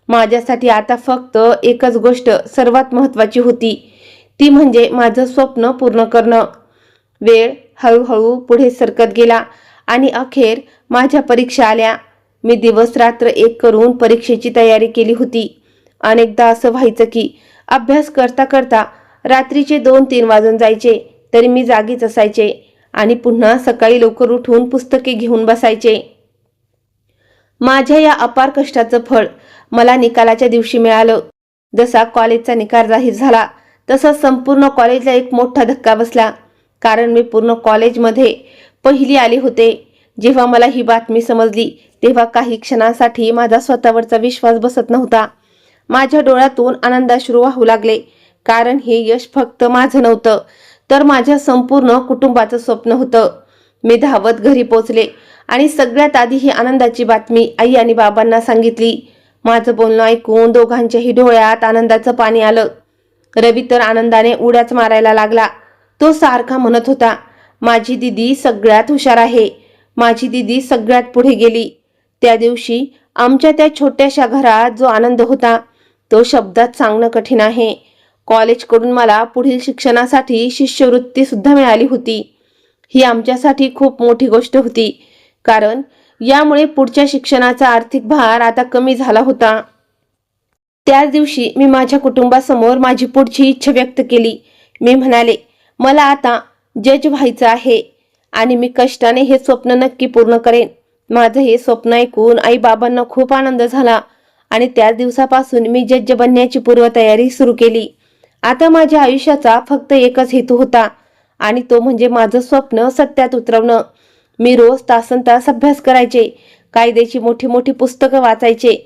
माझ्यासाठी आता फक्त एकच गोष्ट सर्वात महत्त्वाची होती, ती म्हणजे माझं स्वप्न पूर्ण करणं. वेळ हळूहळू पुढे सरकत गेला आणि अखेर माझ्या परीक्षा आल्या. मी दिवस रात्र एक करून परीक्षेची तयारी केली होती. अनेकदा असं व्हायचं की अभ्यास करता करता रात्रीचे 2-3 वाजून जायचे तरी मी जागीच असायचे आणि पुन्हा सकाळी लवकर उठून पुस्तके घेऊन बसायचे. माझ्या या अपार कष्टाचं फळ मला निकालाच्या दिवशी मिळालं. जसा कॉलेजचा निकाल जाहीर झाला तसा संपूर्ण कॉलेजला एक मोठा धक्का बसला, कारण मी पूर्ण कॉलेजमध्ये पहिली आले होते. जेव्हा मला ही बातमी समजली तेव्हा काही क्षणांसाठी माझा स्वतःवरचा विश्वास बसत नव्हता. माझ्या डोळ्यातून आनंदाश्रू वाहू लागले, कारण हे यश फक्त माझं नव्हतं तर माझ्या संपूर्ण कुटुंबाचं स्वप्न होतं. मी धावत घरी पोचले आणि सगळ्यात आधी ही आनंदाची बातमी आई आणि बाबांना सांगितली. माझं बोलणं ऐकून दोघांच्याही डोळ्यात आनंदाचं पाणी आलं. रवी तर आनंदाने उड्याच मारायला लागला. तो सारखा म्हणत होता, माझी दीदी सगळ्यात हुशार आहे, माझी दीदी सगळ्यात पुढे गेली. त्या दिवशी आमच्या त्या छोट्याशा घरात जो आनंद होता तो शब्दात सांगणं कठीण आहे. कॉलेजकडून मला पुढील शिक्षणासाठी शिष्यवृत्ती सुद्धा मिळाली होती. ही आमच्यासाठी खूप मोठी गोष्ट होती, कारण यामुळे पुढच्या शिक्षणाचा आर्थिक भार आता कमी झाला होता. त्याच दिवशी मी माझ्या कुटुंबासमोर माझी पुढची इच्छा व्यक्त केली. मी म्हणाले, मला आता जज व्हायचं आहे आणि मी कष्टाने हे स्वप्न नक्की पूर्ण करेन. माझं हे स्वप्न ऐकून आई बाबांना खूप आनंद झाला आणि त्याच दिवसापासून मी जज बनण्याची पूर्वतयारी सुरू केली. आता माझ्या आयुष्याचा फक्त एकच हेतू होता आणि तो म्हणजे माझं स्वप्न सत्यात उतरवणं. मी रोज तासनतास अभ्यास करायचे, कायद्याची मोठी मोठी पुस्तकं वाचायचे,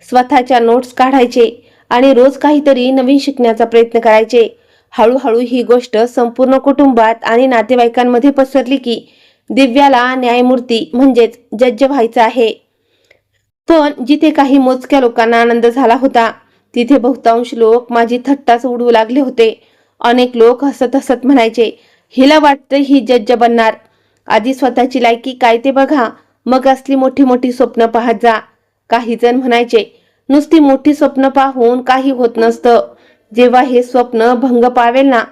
स्वतःच्या नोट्स काढायचे आणि रोज काहीतरी नवीन शिकण्याचा प्रयत्न करायचे. हळूहळू ही गोष्ट संपूर्ण कुटुंबात आणि नातेवाईकांमध्ये पसरली की दिव्याला न्यायमूर्ती म्हणजेच जज व्हायचं आहे. पण जिथे काही मोजक्या लोकांना आनंद झाला होता तिथे बहुतांश लोक माझी थट्टाच उडवू लागले होते. अनेक लोक हसत हसत म्हणायचे, हिला वाटतं ही जज बनणार. आधी स्वतःची लायकी काय ते बघा, मग असली मोठी मोठी स्वप्न पाहत जा. काही जण म्हणायचे, नुसती मोठी स्वप्न पाहून काही होत नसतं. जेव्हा हे स्वप्न भंग पावेल ना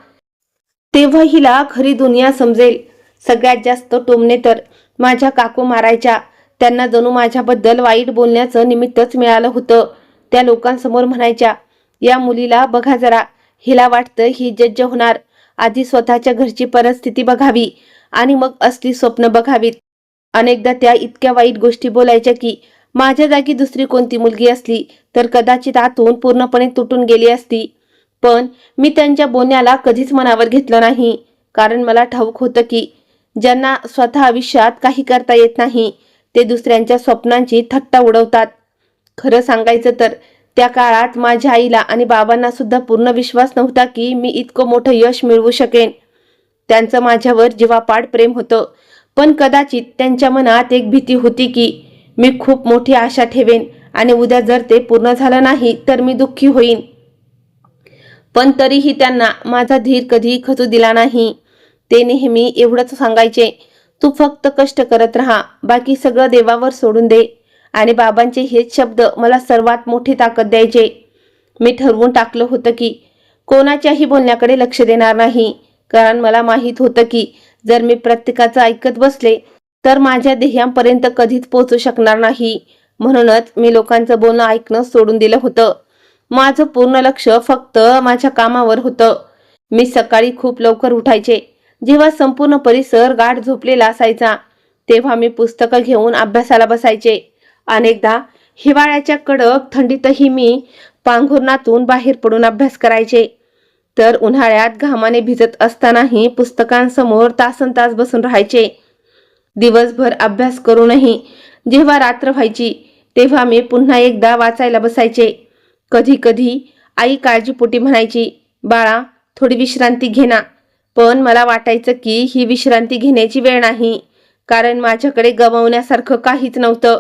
तेव्हा हिला खरी दुनिया समजेल. सगळ्यात जास्त टोमणे तर माझ्या काकू मारायच्या. त्यांना जणू माझ्याबद्दल वाईट बोलण्याचं निमित्तच मिळालं होतं. त्या लोकांसमोर म्हणायच्या, या मुलीला बघा जरा, हिला वाटतं ही जज होणार. आधी स्वतःच्या घरची परिस्थिती बघावी आणि मग असली स्वप्न बघावीत. अनेकदा त्या इतक्या वाईट गोष्टी बोलायच्या की माझ्या जागी दुसरी कोणती मुलगी असली तर कदाचित आतून पूर्णपणे तुटून गेली असती. पण मी त्यांच्या बोलण्याला कधीच मनावर घेतलं नाही, कारण मला ठाऊक होतं की ज्यांना स्वतः आयुष्यात काही करता येत नाही ते दुसऱ्यांच्या स्वप्नांची थट्टा उडवतात. खरं सांगायचं तर त्या काळात माझ्या आईला आणि बाबांना सुद्धा पूर्ण विश्वास नव्हता की मी इतकं मोठं यश मिळवू शकेन. त्यांचं माझ्यावर जीवापाड प्रेम होतं, पण कदाचित त्यांच्या मनात एक भीती होती की मी खूप मोठी आशा ठेवेन आणि उद्या जर ते पूर्ण झालं नाही तर मी दुःखी होईन. पण तरीही त्यांना माझा धीर कधी खचू दिला नाही. ते नेहमी एवढंच सांगायचे, तू फक्त कष्ट करत राहा, बाकी सगळं देवावर सोडून दे. आणि बाबांचे हेच शब्द मला सर्वात मोठी ताकद द्यायचे. मी ठरवून टाकलं होतं की कोणाच्याही बोलण्याकडे लक्ष देणार नाही, कारण मला माहीत होतं की जर मी प्रत्येकाचं ऐकत बसले तर माझ्या ध्येयापर्यंत कधीच पोहोचू शकणार नाही. म्हणूनच मी लोकांचं बोलणं ऐकणं सोडून दिलं होतं. माझं पूर्ण लक्ष फक्त माझ्या कामावर होतं. मी सकाळी खूप लवकर उठायचे. जेव्हा संपूर्ण परिसर गाढ झोपलेला असायचा तेव्हा मी पुस्तकं घेऊन अभ्यासाला बसायचे. अनेकदा हिवाळ्याच्या कडक थंडीतही मी पांघरुणातून बाहेर पडून अभ्यास करायचे. तर उन्हाळ्यात घामाने भिजत असतानाही पुस्तकांसमोर तासनतास बसून राहायचे. दिवसभर अभ्यास करूनही जेव्हा रात्र व्हायची तेव्हा मी पुन्हा एकदा वाचायला बसायचे. कधी कधी आई काळजीपोटी म्हणायची, बाळा थोडी विश्रांती घे ना. पण मला वाटायचं की ही विश्रांती घेण्याची वेळ नाही, कारण माझ्याकडे गमावण्यासारखं काहीच नव्हतं,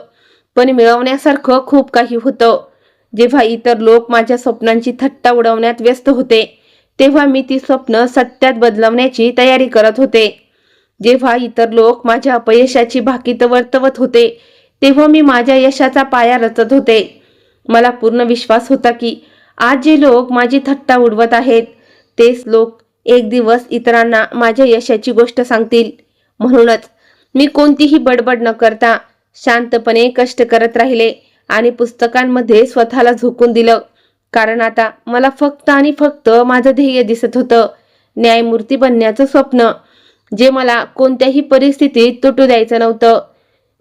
पण मिळवण्यासारखं खूप काही होतं. जेव्हा इतर लोक माझ्या स्वप्नांची थट्टा उडवण्यात व्यस्त होते तेव्हा मी ती स्वप्न सत्यात बदलवण्याची तयारी करत होते. जेव्हा इतर लोक माझ्या अपयशाची भाकीत वर्तवत होते तेव्हा मी माझ्या यशाचा पाया रचत होते. मला पूर्ण विश्वास होता की आज जे लोक माझी थट्टा उडवत आहेत तेच लोक एक दिवस इतरांना माझ्या यशाची गोष्ट सांगतील. म्हणूनच मी कोणतीही बडबड न करता शांतपणे कष्ट करत राहिले आणि पुस्तकांमध्ये स्वतःला झोकून दिलं, कारण आता मला फक्त आणि फक्त माझं ध्येय दिसत होतं, न्यायमूर्ती बनण्याचं स्वप्न, जे मला कोणत्याही परिस्थितीत तुटू द्यायचं नव्हतं.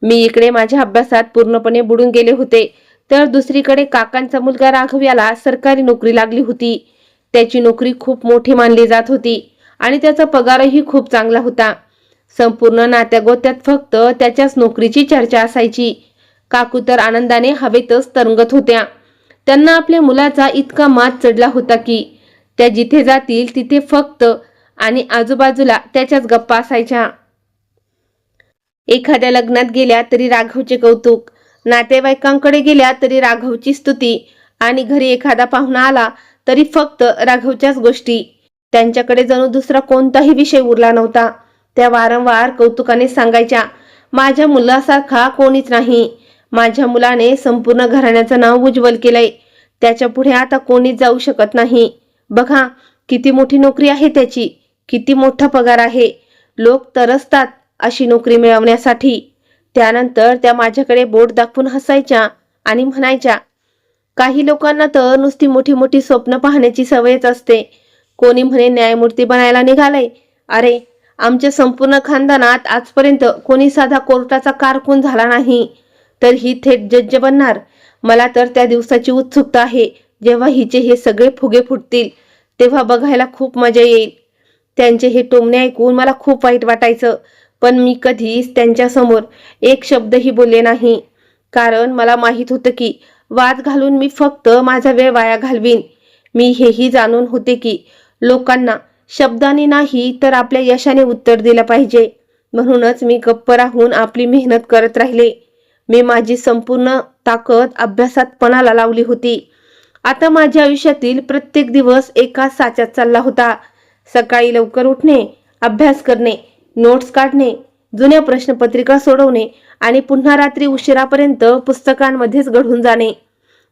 मी इकडे माझ्या अभ्यासात पूर्णपणे बुडून गेले होते तर दुसरीकडे काकांचा मुलगा राघव याला सरकारी नोकरी लागली होती. त्याची नोकरी खूप मोठी मानली जात होती आणि त्याचा पगारही खूप चांगला होता. संपूर्ण नात्यागोत्यात फक्त त्याच्याच नोकरीची चर्चा असायची. काकू तर आनंदाने हवेतच तरंगत होत्या. त्यांना आपल्या मुलाचा इतका मात चढला होता की त्या जिथे जातील तिथे फक्त आणि आजूबाजूला त्याच्याच गप्पा असायच्या. एखाद्या लग्नात गेल्या तरी राघवचे कौतुक, नातेवाईकांकडे गेल्या तरी राघवची स्तुती आणि घरी एखादा पाहुणा आला तरी फक्त राघवच्याच गोष्टी. त्यांच्याकडे जणू दुसरा कोणताही विषय उरला नव्हता. त्या वारंवार कौतुकाने सांगायच्या, माझ्या मुलासारखा कोणीच नाही. माझ्या मुलाने संपूर्ण घराण्याचं नाव उज्ज्वल केलंय. त्याच्या पुढे आता कोणीच जाऊ शकत नाही. बघा किती मोठी नोकरी आहे त्याची, किती मोठा पगार आहे. लोक तरसतात अशी नोकरी मिळवण्यासाठी. त्यानंतर त्या माझ्याकडे बोट दाखवून हसायच्या आणि म्हणायच्या, काही लोकांना तर नुसती मोठी मोठी स्वप्न पाहण्याची सवयच असते. कोणी म्हणे न्यायमूर्ती बनायला निघालय. अरे, आमच्या संपूर्ण खानदानात आजपर्यंत कोणी साधा कोर्टाचा कारकून झाला नाही, तर ही थेट जज बनणार. मला तर त्या दिवसाची उत्सुकता आहे, जेव्हा हिचे हे सगळे फुगे फुटतील. तेव्हा बघायला खूप मजा येईल. त्यांचे हे टोमणे ऐकून मला खूप वाईट वाटायचं, पण मी कधीच त्यांच्यासमोर एक शब्दही बोलले नाही. कारण मला माहीत होतं की वाद घालून मी फक्त माझा वेळ वाया घालवीन. मी हेही जाणून होते की लोकांना शब्दाने नाही तर आपल्या यशाने उत्तर दिलं पाहिजे. म्हणूनच मी गप्प राहून आपली मेहनत करत राहिले. मी माझी संपूर्ण ताकद अभ्यासात पणाला लावली होती. आता माझ्या आयुष्यातील प्रत्येक दिवस एकाच साच्यात चालला होता. सकाळी लवकर उठणे, अभ्यास करणे, नोट्स काढणे, जुन्या प्रश्नपत्रिका सोडवणे आणि पुन्हा रात्री उशिरापर्यंत पुस्तकांमध्येच गढून जाणे.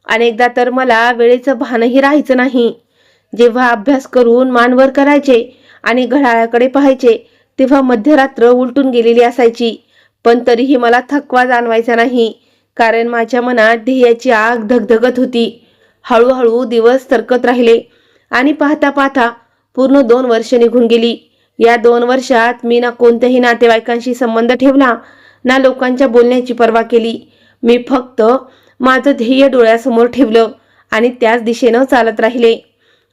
अनेकदा तर मला वेळेचं भानही राहायचं नाही. जेव्हा अभ्यास करून मान वर करायचे आणि घड्याळाकडे पाहायचे, तेव्हा मध्यरात्र उलटून गेलेली असायची. पण तरीही मला थकवा जाणवायचा नाही, कारण माझ्या मनात ध्येयाची आग धगधगत होती. हळूहळू दिवस सरकत राहिले आणि पाहता पाहता पूर्ण 2 वर्ष निघून गेली. या 2 वर्षात मी ना कोणत्याही नातेवाईकांशी संबंध ठेवला, ना लोकांच्या बोलण्याची पर्वा केली. मी फक्त माझं ध्येय डोळ्यासमोर ठेवलं आणि त्याच दिशेनं चालत राहिले.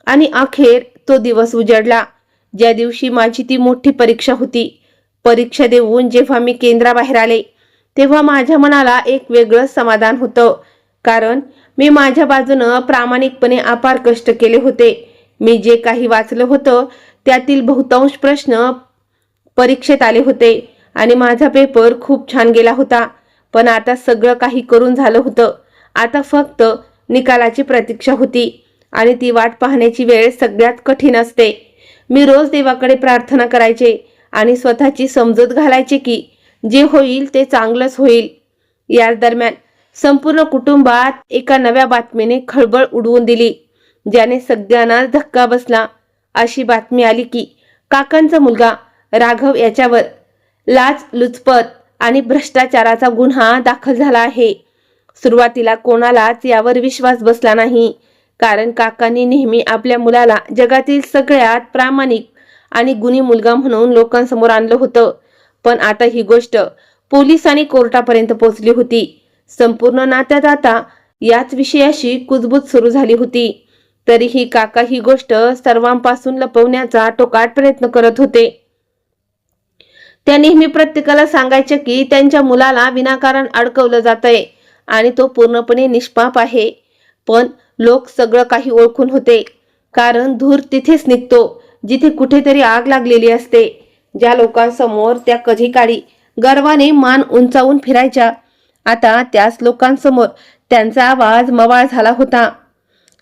आणि अखेर तो दिवस उजडला, ज्या दिवशी माझी ती मोठी परीक्षा होती. परीक्षा देऊन जेव्हा मी केंद्राबाहेर आले, तेव्हा माझ्या मनाला एक वेगळंच समाधान होतं, कारण मी माझ्या बाजूनं प्रामाणिकपणे अपार कष्ट केले होते. मी जे काही वाचलं होतं त्यातील बहुतांश प्रश्न परीक्षेत आले होते आणि माझा पेपर खूप छान गेला होता. पण आता सगळं काही करून झालं होतं. आता फक्त निकालाची प्रतीक्षा होती आणि ती वाट पाहण्याची वेळ सगळ्यात कठीण असते. मी रोज देवाकडे प्रार्थना करायचे आणि स्वतःची समजूत घालायचे की जे होईल ते चांगलंच होईल. याच दरम्यान संपूर्ण कुटुंबात एका नव्या बातमीने खळबळ उडवून दिली, ज्याने सगळ्यांना धक्का बसला. अशी बातमी आली की काकांचा मुलगा राघव याच्यावर लाचलुचपत आणि भ्रष्टाचाराचा गुन्हा दाखल झाला आहे. सुरुवातीला कोणालाच यावर विश्वास बसला नाही, कारण काकांनी नेहमी आपल्या मुलाला जगातील सगळ्यात प्रामाणिक आणि गुणी मुलगा म्हणून लोकांसमोर आणलं होतं. पण आता ही गोष्ट पोलीस आणि कोर्टापर्यंत पोहोचली होती. संपूर्ण नात्यात आता याच विषयाशी कुजबूज सुरू झाली होती. तरीही काका ही गोष्ट सर्वांपासून लपवण्याचा टोकाट प्रयत्न करत होते. त्या नेहमी प्रत्येकाला सांगायचे की त्यांच्या मुलाला विनाकारण अडकवलं जातंय आणि तो पूर्णपणे निष्पाप आहे. पण लोक सगळं काही ओळखून होते, कारण धूर तिथेच निघतो जिथे कुठेतरी आग लागलेली असते. ज्या लोकांसमोर त्या कधी काळी गर्वाने मान उंचावून फिरायच्या, आता त्याच लोकांसमोर त्यांचा आवाज मवाळ झाला होता.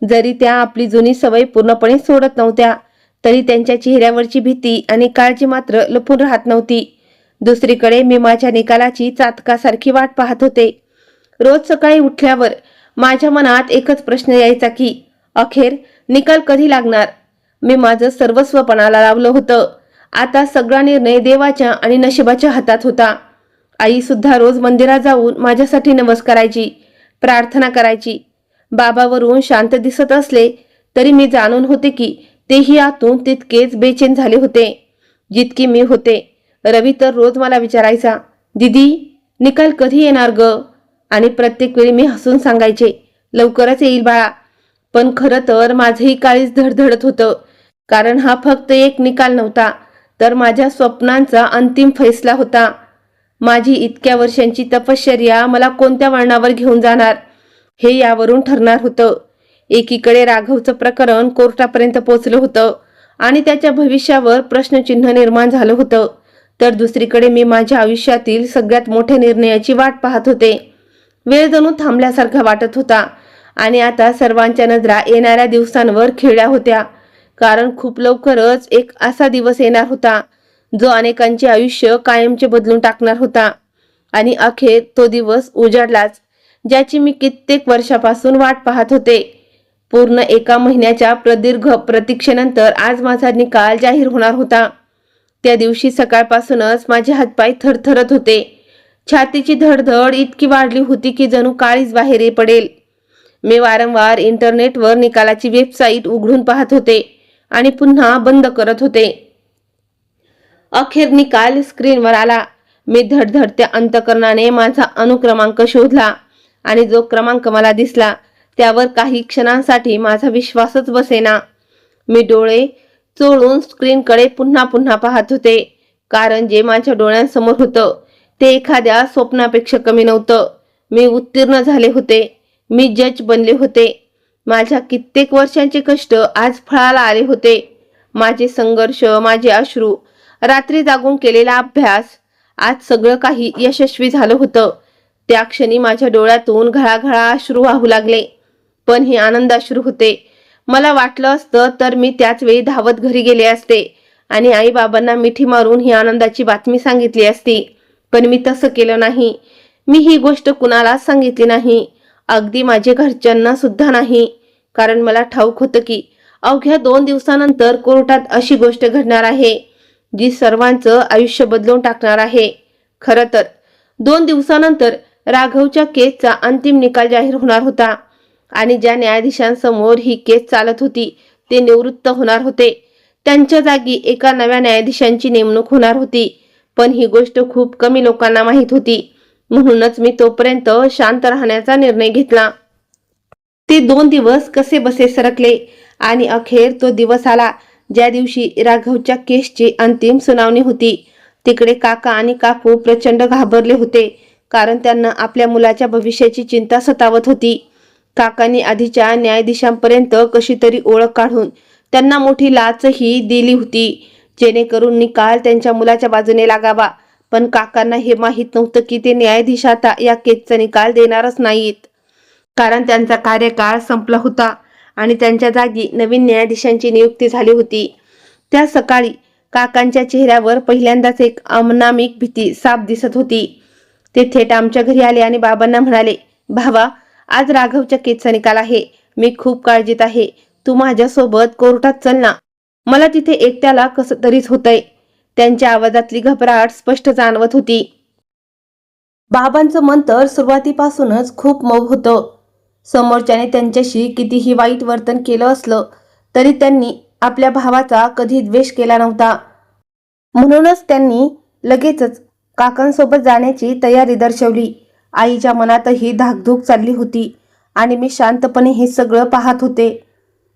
जरी त्या आपली जुनी सवय पूर्णपणे सोडत नव्हत्या, तरी त्यांच्या चेहऱ्यावरची भीती आणि काळजी मात्र लपून राहत नव्हती. दुसरीकडे मी माझ्या निकालाची चातकासारखी वाट पाहत होते. रोज सकाळी उठल्यावर माझ्या मनात एकच प्रश्न यायचा की अखेर निकाल कधी लागणार. मी माझं सर्वस्व पणाला लावलं होतं. आता सगळा निर्णय देवाच्या आणि नशिबाच्या हातात होता. आई सुद्धा रोज मंदिरात जाऊन माझ्यासाठी नवस करायची, प्रार्थना करायची. बाबावरून शांत दिसत असले तरी मी जाणून होते की तेही आतून तितकेच बेचैन झाले होते जितकी मी होते. रवी तर रोज मला विचारायचा, दीदी निकाल कधी येणार ग? आणि प्रत्येक वेळी मी हसून सांगायचे, लवकरच येईल बाळा. पण खरं तर माझंही काळीच धडधडत होतं, कारण हा फक्त एक निकाल नव्हता, तर माझ्या स्वप्नांचा अंतिम फैसला होता. माझी इतक्या वर्षांची तपश्चर्या मला कोणत्या वळणावर घेऊन जाणार हे यावरून ठरणार होतं. एकीकडे राघवचं प्रकरण कोर्टापर्यंत पोहोचलं होतं आणि त्याच्या भविष्यावर प्रश्नचिन्ह निर्माण झालं होतं, तर दुसरीकडे मी माझ्या आयुष्यातील सगळ्यात मोठ्या निर्णयाची वाट पाहत होते. वेळ जणू थांबल्यासारखा वाटत होता आणि आता सर्वांच्या नजरा येणाऱ्या दिवसांवर खिळल्या होत्या, कारण खूप लवकरच एक असा दिवस येणार होता जो अनेकांचे आयुष्य कायमचे बदलून टाकणार होता. आणि अखेर तो दिवस उजाडलाच, ज्याची मी कित्येक वर्षापासून वाट पाहत होते. पूर्ण 1 महिन्याच्या प्रदीर्घ प्रतीक्षेनंतर आज माझा निकाल जाहीर होणार होता. त्या दिवशी सकाळपासूनच माझे हातपाय थरथरत होते, छातीची धडधड इतकी वाढली होती की जणू काळीच बाहेर पडेल. मी वारंवार इंटरनेटवर निकालाची वेबसाईट उघडून पाहत होते आणि पुन्हा बंद करत होते. अखेर निकाल स्क्रीनवर आला. मी धडधडत्या अंतकरणाने माझा अनुक्रमांक शोधला आणि जो क्रमांक मला दिसला त्यावर काही क्षणांसाठी माझा विश्वासच बसेना. मी डोळे चोळून स्क्रीनकडे पुन्हा पुन्हा पाहत होते, कारण जे माझ्या डोळ्यांसमोर होतं ते एखाद्या स्वप्नापेक्षा कमी नव्हतं. मी उत्तीर्ण झाले होते. मी जज बनले होते. माझ्या कित्येक वर्षांचे कष्ट आज फळाला आले होते. माझे संघर्ष, माझे अश्रू, रात्री जागून केलेला अभ्यास, आज सगळं काही यशस्वी झालं होतं. त्या क्षणी माझ्या डोळ्यातून घळाघळा अश्रू वाहू लागले. पण हे आनंदाश्रू होते. मला वाटलं असतं तर मी त्याच वेळी धावत घरी गेले असते आणि आई बाबांना मिठी मारून ही आनंदाची बातमी सांगितली असती. पण मी तसं केलं नाही. मी ही गोष्ट कुणालाच सांगितली नाही, अगदी माझ्या घरच्यांना सुद्धा नाही. कारण मला ठाऊक होतं की अवघ्या 2 दिवसानंतर कोर्टात अशी गोष्ट घडणार आहे जी सर्वांचं आयुष्य बदलून टाकणार आहे. खरं तर 2 दिवसानंतर राघवच्या केसचा अंतिम निकाल जाहीर होणार होता आणि ज्या न्यायाधीशांसमोर ही केस चालत होती ते निवृत्त होणार होते. त्यांच्या जागी एका नव्या न्यायाधीशांची नेमणूक होणार होती. पण ही गोष्ट खूप कमी लोकांना माहीत होती. म्हणूनच मी तोपर्यंत शांत राहण्याचा निर्णय घेतला. ते 2 दिवस कसे बसे सरकले आणि अखेर तो दिवस आला ज्या दिवशी राघवच्या केसची अंतिम सुनावणी होती. तिकडे काका आणि काकू प्रचंड घाबरले होते, कारण त्यांना आपल्या मुलाच्या भविष्याची चिंता सतावत होती. काकांनी आधीच्या न्यायाधीशांपर्यंत कशी तरी ओळख काढून त्यांना मोठी लाचही दिली होती, जेणेकरून निकाल त्यांच्या मुलाच्या बाजूने लागावा. पण काकांना हे माहीत नव्हतं की ते न्यायाधीश आता या केसचा निकाल देणारच नाहीत, कारण त्यांचा कार्यकाळ संपला होता आणि त्यांच्या जागी नवीन न्यायाधीशांची नियुक्ती झाली होती. त्या सकाळी काकांच्या चेहऱ्यावर पहिल्यांदाच एक अनामिक भीती साफ दिसत होती. ते थेट आमच्या घरी आले आणि बाबांना म्हणाले, भावा, आज राघवच्या केसचा निकाल आहे. मी खूप काळजीत आहे. तू माझ्यासोबत कोर्टात चल ना. मला तिथे एकट्याला कसं तरीच होतंय. त्यांच्या आवाजातली घबराट स्पष्ट जाणवत होती. बाबांचं मन तर सुरुवातीपासूनच खूप मऊ होतं. समोरच्याने त्यांच्याशी कितीही वाईट वर्तन केलं असलं तरी त्यांनी आपल्या भावाचा कधी द्वेष केला नव्हता. म्हणूनच त्यांनी लगेचच काकांसोबत जाण्याची तयारी दर्शवली. आईच्या मनातही धाकधूक चालली होती आणि मी शांतपणे हे सगळं पाहत होते.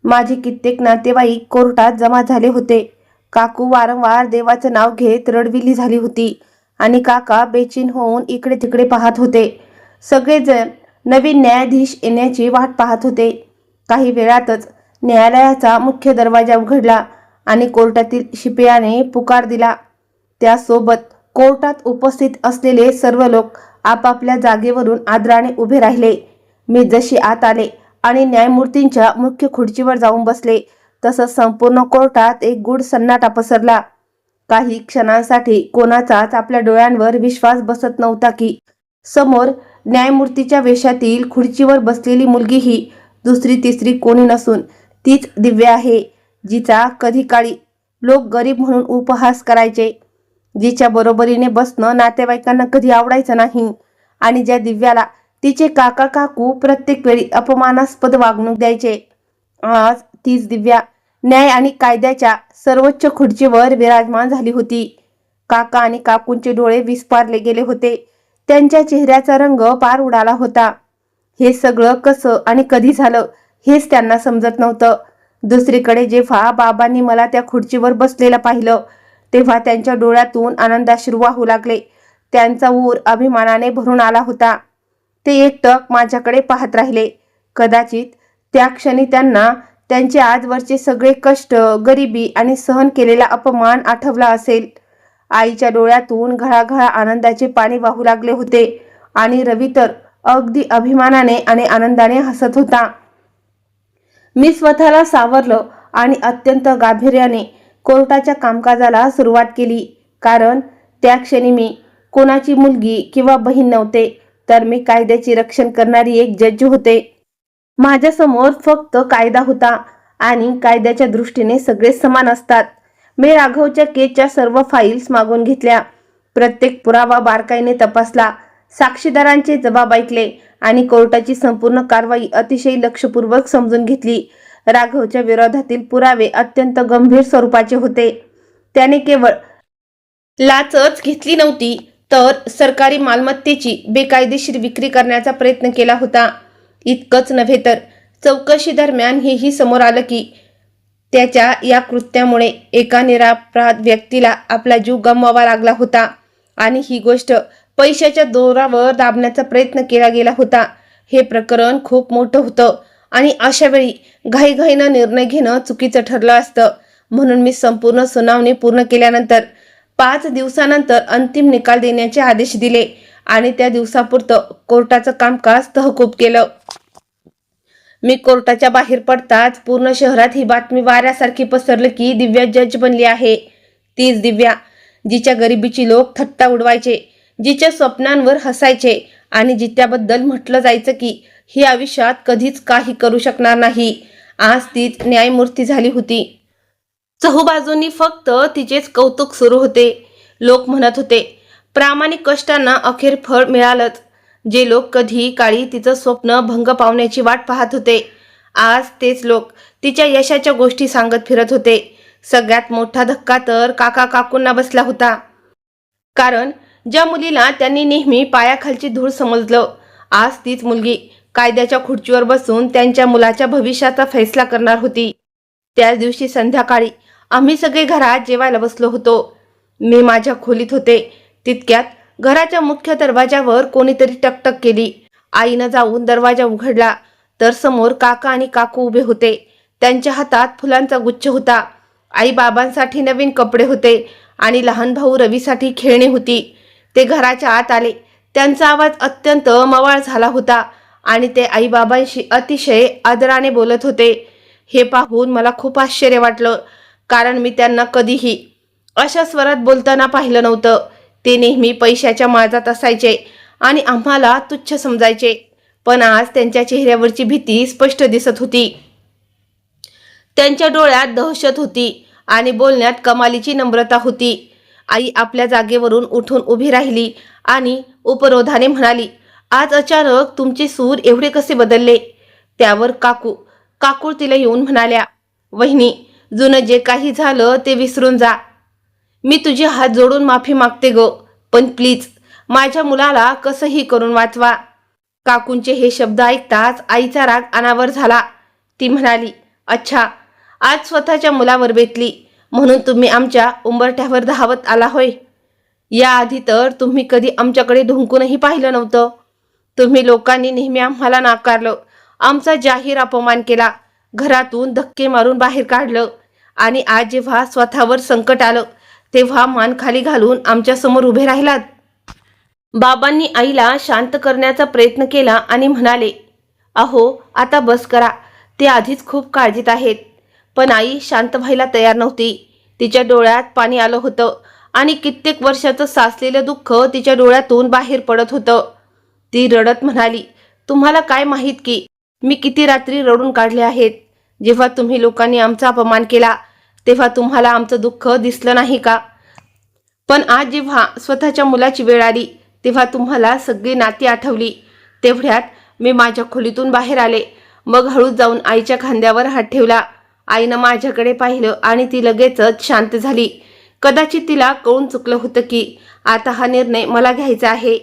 माझे कित्येक नातेवाईक कोर्टात जमा झाले होते. काकू वारंवार देवाचं नाव घेत रडविली झाली होती आणि काका बेचैन होऊन इकडे तिकडे पाहत होते. सगळेजण नवीन न्यायाधीश येण्याची वाट पाहत होते. काही वेळातच न्यायालयाचा मुख्य दरवाजा उघडला आणि कोर्टातील शिपायाने पुकार दिला. त्यासोबत कोर्टात उपस्थित असलेले सर्व लोक आपापल्या जागेवरून आदराने उभे राहिले. मी जशी आत आले आणि न्यायमूर्तींच्या मुख्य खुर्चीवर जाऊन बसले, तसं संपूर्ण कोर्टात एक गूढ सन्नाटा पसरला. काही क्षणांसाठी कोणाचाच आपल्या डोळ्यांवर विश्वास बसत नव्हता की समोर न्यायमूर्तीच्या वेशातील खुर्चीवर बसलेली मुलगी ही दुसरी तिसरी कोणी नसून तीच दिव्या आहे, जिचा कधी काळी लोक गरीब म्हणून उपहास करायचे, जिच्या बरोबरीने बसणं नातेवाईकांना कधी आवडायचं नाही आणि ज्या दिव्याला तिचे काका काकू प्रत्येक वेळी अपमानास्पद वागणूक द्यायचे. आज तीच दिव्या न्याय आणि कायद्याच्या सर्वोच्च खुर्चीवर विराजमान झाली होती. काका आणि काकूंचे डोळे विस्फारले गेले होते. त्यांच्या चेहऱ्याचा रंग पार उडाला होता. हे सगळं कसं आणि कधी झालं हेच त्यांना समजत नव्हतं. दुसरीकडे जेव्हा बाबांनी मला त्या खुर्चीवर बसलेलं पाहिलं तेव्हा त्यांच्या डोळ्यातून आनंदाश्रू वाहू लागले. त्यांचा ऊर अभिमानाने भरून आला होता. ते एकटक माझ्याकडे पाहत राहिले. कदाचित त्या क्षणी त्यांना त्यांचे आजवरचे सगळे कष्ट, गरिबी आणि सहन केलेला अपमान आठवला असेल. आईच्या डोळ्यातून घळाघळा आनंदाचे पाणी वाहू लागले होते आणि रवी तर अगदी अभिमानाने आणि आनंदाने हसत होता. मी स्वतःला सावरलं आणि अत्यंत गांभीर्याने कोर्टाच्या कामकाजाला सुरुवात केली, कारण त्या क्षणी मी कोणाची मुलगी किंवा बहीण नव्हते, तर मी कायद्याची रक्षण करणारी एक जज होते. माझ्यासमोर फक्त कायदा होता आणि कायद्याच्या दृष्टीने सगळे समान असतात. मी राघवच्या केसच्या सर्व फाईल्स मागून घेतल्या. प्रत्येक पुरावा बारकाईने तपासला, साक्षीदारांचे जबाब ऐकले आणि कोर्टाची संपूर्ण कारवाई अतिशय लक्षपूर्वक समजून घेतली. राघवच्या विरोधातील पुरावे अत्यंत गंभीर स्वरूपाचे होते. त्याने केवळ लाचच घेतली नव्हती, तर सरकारी मालमत्तेची बेकायदेशीर विक्री करण्याचा प्रयत्न केला होता. इतकंच नव्हे तर चौकशी दरम्यान हेही समोर आलं की त्याच्या या कृत्यामुळे एका निरपराध व्यक्तीला आपला जीव गमवावा लागला होता आणि ही गोष्ट पैशाच्या जोरावर दाबण्याचा प्रयत्न केला गेला होता. हे प्रकरण खूप मोठं होतं आणि अशा वेळी घाईघाईनं निर्णय घेणं चुकीचं ठरलं असतं. म्हणून मी संपूर्ण सुनावणी पूर्ण केल्यानंतर 5 दिवसानंतर अंतिम निकाल देण्याचे आदेश दिले आणि त्या दिवसापुरतं कोर्टाचं कामकाज तहकूब केलं. मी कोर्टाच्या बाहेर पडताच पूर्ण शहरात ही बातमी वाऱ्यासारखी पसरली की दिव्या जज बनली आहे. तीच दिव्या जिच्या गरिबीची लोक थट्टा उडवायचे, जिच्या स्वप्नांवर हसायचे आणि जिच्याबद्दल म्हटलं जायचं की ही आयुष्यात कधीच काही करू शकणार नाही. आज तीच न्यायमूर्ती झाली होती. चहूबाजूंनी फक्त तिचेच कौतुक सुरू होते. लोक म्हणत होते, प्रामाणिक कष्टांना अखेर फळ मिळालंच. जे लोक कधी काळी तिचं स्वप्न भंग पावण्याची वाट पाहत होते, आज तेच लोक तिच्या यशाच्या गोष्टी सांगत फिरत होते. सगळ्यात मोठा धक्का तर काका काकूंना बसला होता. कारण ज्या मुलीला त्यांनी नेहमी पायाखालची धूळ समजलं, आज तीच मुलगी कायद्याच्या खुर्चीवर बसून त्यांच्या मुलाच्या भविष्याचा फैसला करणार होती. त्याच दिवशी संध्याकाळी आम्ही सगळे घरात जेवायला बसलो होतो. मी माझ्या खोलीत होते. तितक्यात घराच्या मुख्य दरवाजावर कोणीतरी टकटक केली. आईनं जाऊन दरवाजा उघडला तर समोर काका आणि काकू उभे होते. त्यांच्या हातात फुलांचा गुच्छ होता. आई बाबांसाठी नवीन कपडे होते आणि लहान भाऊ रवीसाठी खेळणी होती. ते घराच्या आत आले. त्यांचा आवाज अत्यंत मवाळ झाला होता आणि ते आई बाबांशी अतिशय आदराने बोलत होते. हे पाहून मला खूप आश्चर्य वाटलं, कारण मी त्यांना कधीही अशा स्वरात बोलताना पाहिलं नव्हतं. ते नेहमी पैशाच्या माजात असायचे आणि आम्हाला तुच्छ समजायचे, पण आज त्यांच्या चेहऱ्यावरची भीती स्पष्ट दिसत होती. त्यांच्या डोळ्यात दहशत होती आणि बोलण्यात कमालीची नम्रता होती. आई आपल्या जागेवरून उठून उभी राहिली आणि उपरोधाने म्हणाली, आज अचानक तुमचे सूर एवढे कसे बदलले? त्यावर काकू तिला येऊन म्हणाल्या, वहिनी, जुनं जे काही झालं ते विसरून जा. मी तुझे हात जोडून माफी मागते ग, पण प्लीज माझ्या मुलाला कसंही करून वाचवा. काकूंचे हे शब्द ऐकताच आईचा राग अनावर झाला. ती म्हणाली, अच्छा, आज स्वतःच्या मुलावर बेतली म्हणून तुम्ही आमच्या उंबरठ्यावर धावत आला होय. याआधी तर तुम्ही कधी आमच्याकडे ढुंकूनही पाहिलं नव्हतं. तुम्ही लोकांनी नेहमी आम्हाला नाकारलं, आमचा जाहीर अपमान केला, घरातून धक्के मारून बाहेर काढलं आणि आज जेव्हा स्वतःवर संकट आलं तेव्हा मान खाली घालून आमच्या समोर उभे राहिलात. बाबांनी आईला शांत करण्याचा प्रयत्न केला आणि म्हणाले, अहो आता बस करा, ते आधीच खूप काळजीत आहेत. पण आई शांत व्हायला तयार नव्हती. तिच्या डोळ्यात पाणी आलं होतं आणि कित्येक वर्षाचं साचलेलं दुःख तिच्या डोळ्यातून बाहेर पडत होतं. ती रडत म्हणाली, तुम्हाला काय माहीत की मी किती रात्री रडून काढले आहेत. जेव्हा तुम्ही लोकांनी आमचा अपमान केला तेव्हा तुम्हाला आमचं दुःख दिसलं नाही का? पण आज जेव्हा स्वतःच्या मुलाची वेळ आली तेव्हा तुम्हाला सगळी नाती आठवली. तेवढ्यात मी माझ्या खोलीतून बाहेर आले. मग हळूच जाऊन आईच्या खांद्यावर हात ठेवला. आईनं माझ्याकडे पाहिलं आणि ती लगेचच शांत झाली. कदाचित तिला कळून चुकलं होतं की आता हा निर्णय मला घ्यायचा आहे.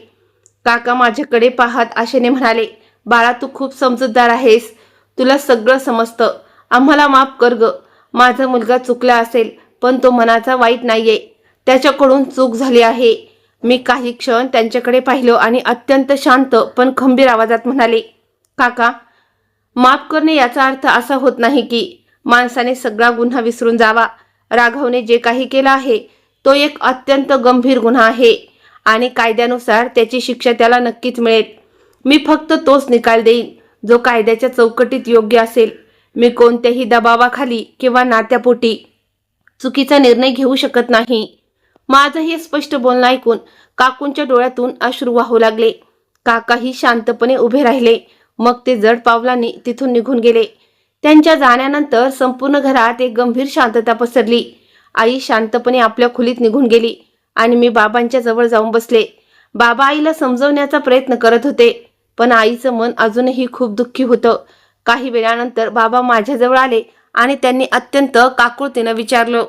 काका माझ्याकडे पाहत आशेने म्हणाले, बाळा, तू खूप समजूतदार आहेस, तुला सगळं समजतं. आम्हाला माफ कर ग. माझा मुलगा चुकला असेल पण तो मनाचा वाईट नाहीये. त्याच्याकडून चूक झाली आहे. मी काही क्षण त्यांच्याकडे पाहिलं आणि अत्यंत शांत पण खंबीर आवाजात म्हणाले, काका, माफ करणे याचा अर्थ असा होत नाही की माणसाने सगळा गुन्हा विसरून जावा. राघवने जे काही केलं आहे तो एक अत्यंत गंभीर गुन्हा आहे आणि कायद्यानुसार त्याची शिक्षा त्याला नक्कीच मिळेल. मी फक्त तोच निकाल देईन जो कायद्याच्या चौकटीत योग्य असेल. मी कोणत्याही दबावाखाली किंवा नात्यापोटी चुकीचा निर्णय घेऊ शकत नाही. माझं हे स्पष्ट बोलणं ऐकून काकूंच्या डोळ्यातून अश्रू वाहू लागले. काकाही शांतपणे उभे राहिले. मग ते जड पावलांनी तिथून निघून गेले. त्यांच्या जाण्यानंतर संपूर्ण घरात एक गंभीर शांतता पसरली. आई शांतपणे आपल्या खोलीत निघून गेली आणि मी बाबांच्या जवळ जाऊन बसले. बाबा आईला समजवण्याचा प्रयत्न करत होते, पण आईचं मन अजूनही खूप दुःखी होतं. काही वेळानंतर बाबा माझ्याजवळ आले आणि त्यांनी अत्यंत काकुळतीनं विचारलं,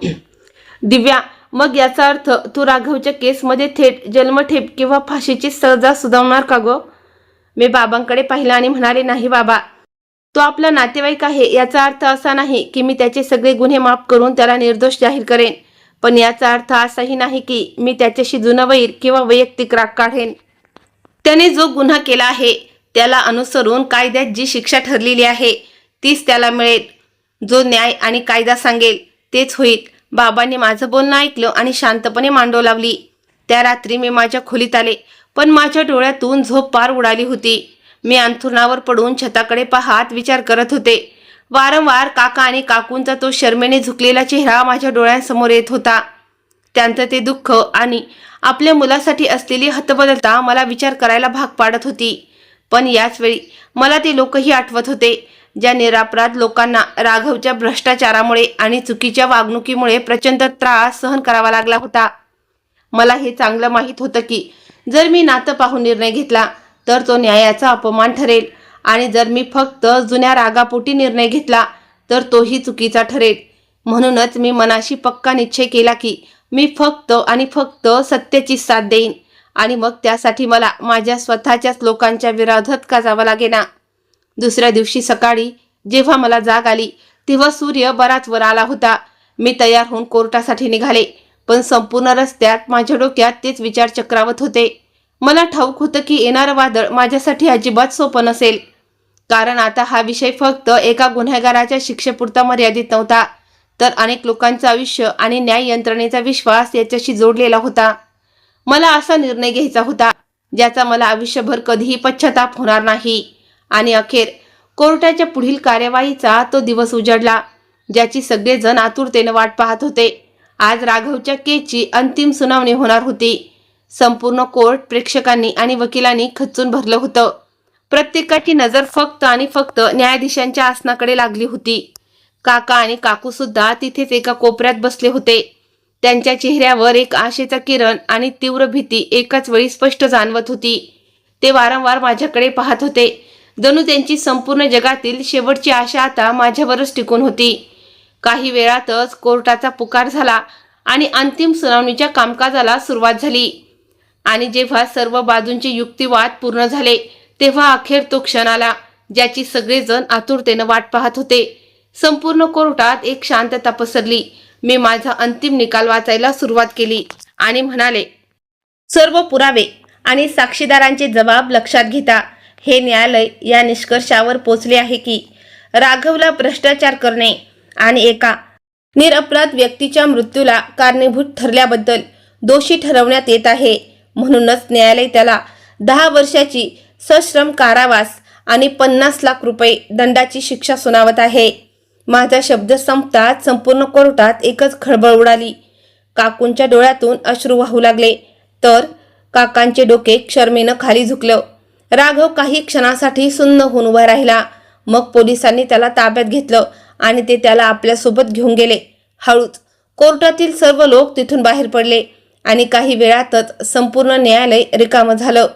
दिव्या, मग याचा अर्थ तू राघवच्या केसमध्ये थेट जन्मठेप किंवा फाशीची सजा सुनावणार का गं? मी बाबांकडे पाहिलं आणि म्हणाले, नाही बाबा, तो आपला नातेवाईक आहे. याचा अर्थ असा नाही की मी त्याचे सगळे गुन्हे माफ करून त्याला निर्दोष जाहीर करेन, पण याचा अर्थ असाही नाही की मी त्याच्याशी जुना वैर किंवा वैयक्तिक राग काढेन. त्याने जो गुन्हा केला आहे त्याला अनुसरून कायद्यात जी शिक्षा ठरलेली आहे तीच त्याला मिळेल. जो न्याय आणि कायदा सांगेल तेच होईल. बाबांनी माझं बोलणं ऐकलं आणि शांतपणे मांडव लावली. त्या रात्री मी माझ्या खोलीत आले, पण माझ्या डोळ्यातून झोप पार उडाली होती. मी अंथरुणावर पडून छताकडे पाहत विचार करत होते. वारंवार काका आणि काकूंचा तो शरमेने झुकलेला चेहरा माझ्या डोळ्यांसमोर येत होता. त्यांचं ते दुःख आणि आपल्या मुलासाठी असलेली हतबलता मला विचार करायला भाग पाडत होती. पण याच वेळी मला ते लोकही आठवत होते, ज्या निरपराध लोकांना राघवच्या भ्रष्टाचारामुळे आणि चुकीच्या वागणुकीमुळे प्रचंड त्रास सहन करावा लागला होता. मला हे चांगलं माहीत होतं की जर मी नातं पाहून निर्णय घेतला तर तो न्यायाचा अपमान ठरेल, आणि जर मी फक्त जुन्या रागापोटी निर्णय घेतला तर तोही चुकीचा ठरेल. म्हणूनच मी मनाशी पक्का निश्चय केला की मी फक्त आणि फक्त सत्याची साथ देईन, आणि मग त्यासाठी मला माझ्या स्वतःच्याच लोकांच्या विरोधात का जावं लागेना. दुसऱ्या दिवशी सकाळी जेव्हा मला जाग आली तेव्हा सूर्य बराच वर आला होता. मी तयार होऊन कोर्टासाठी निघाले, पण संपूर्ण रस्त्यात माझ्या डोक्यात तेच विचार चक्रावत होते. मला ठाऊक होतं की येणारं वादळ माझ्यासाठी अजिबात सोपं नसेल, कारण आता हा विषय फक्त एका गुन्हेगाराच्या शिक्षेपुरता मर्यादित नव्हता, तर अनेक लोकांचं आयुष्य आणि न्याय यंत्रणेचा विश्वास याच्याशी जोडलेला होता. मला असा निर्णय घ्यायचा होता ज्याचा मला आयुष्यभर कधीही पश्चाताप होणार नाही. आणि अखेर कोर्टाच्या पुढील कार्यवाहीचा तो दिवस उजडला, ज्याची सगळेजण आतुरतेने वाट पाहत होते. आज राघवच्या केसची अंतिम सुनावणी होणार होती. संपूर्ण कोर्ट प्रेक्षकांनी आणि वकिलांनी खच्चून भरलं होतं. प्रत्येकाची नजर फक्त आणि फक्त न्यायाधीशांच्या आसनाकडे लागली होती. काका आणि काकू सुद्धा तिथेच एका कोपऱ्यात बसले होते. त्यांच्या चेहऱ्यावर एक आशेचा किरण आणि तीव्र भीती एकाच वेळी स्पष्ट जाणवत होती. ते वारंवार माझ्याकडे पाहत होते, जणू त्यांची संपूर्ण जगातील शेवटची आशा आता माझ्यावरच टिकून होती. काही वेळातच कोर्टाचा पुकार झाला आणि अंतिम सुनावणीच्या कामकाजाला सुरुवात झाली. आणि जेव्हा सर्व बाजूंचे युक्तिवाद पूर्ण झाले तेव्हा अखेर तो क्षण आला ज्याची सगळेजण आतुरतेने वाट पाहत होते. संपूर्ण कोर्टात एक शांतता पसरली. मी माझा अंतिम निकाल वाचायला सुरुवात केली आणि म्हणाले, सर्व पुरावे आणि साक्षीदारांचे जबाब लक्षात घेता हे न्यायालय या निष्कर्षावर पोचले आहे की राघवला भ्रष्टाचार करणे आणि एका निरपराध व्यक्तीच्या मृत्यूला कारणीभूत ठरल्याबद्दल दोषी ठरवण्यात येत आहे. म्हणूनच न्यायालय त्याला 10 वर्षाची सश्रम कारावास आणि 50 लाख रुपये दंडाची शिक्षा सुनावत आहे. माझा शब्द संपताच संपूर्ण कोर्टात एकच खळबळ उडाली. काकूंच्या डोळ्यातून अश्रू वाहू लागले, तर काकांचे डोके शरमेनं खाली झुकलं. राघव काही क्षणासाठी सुन्न होऊन उभा राहिला. मग पोलिसांनी त्याला ताब्यात घेतलं आणि ते त्याला आपल्यासोबत घेऊन गेले. हळूच कोर्टातील सर्व लोक तिथून बाहेर पडले आणि काही वेळातच संपूर्ण न्यायालय रिकामं झालं.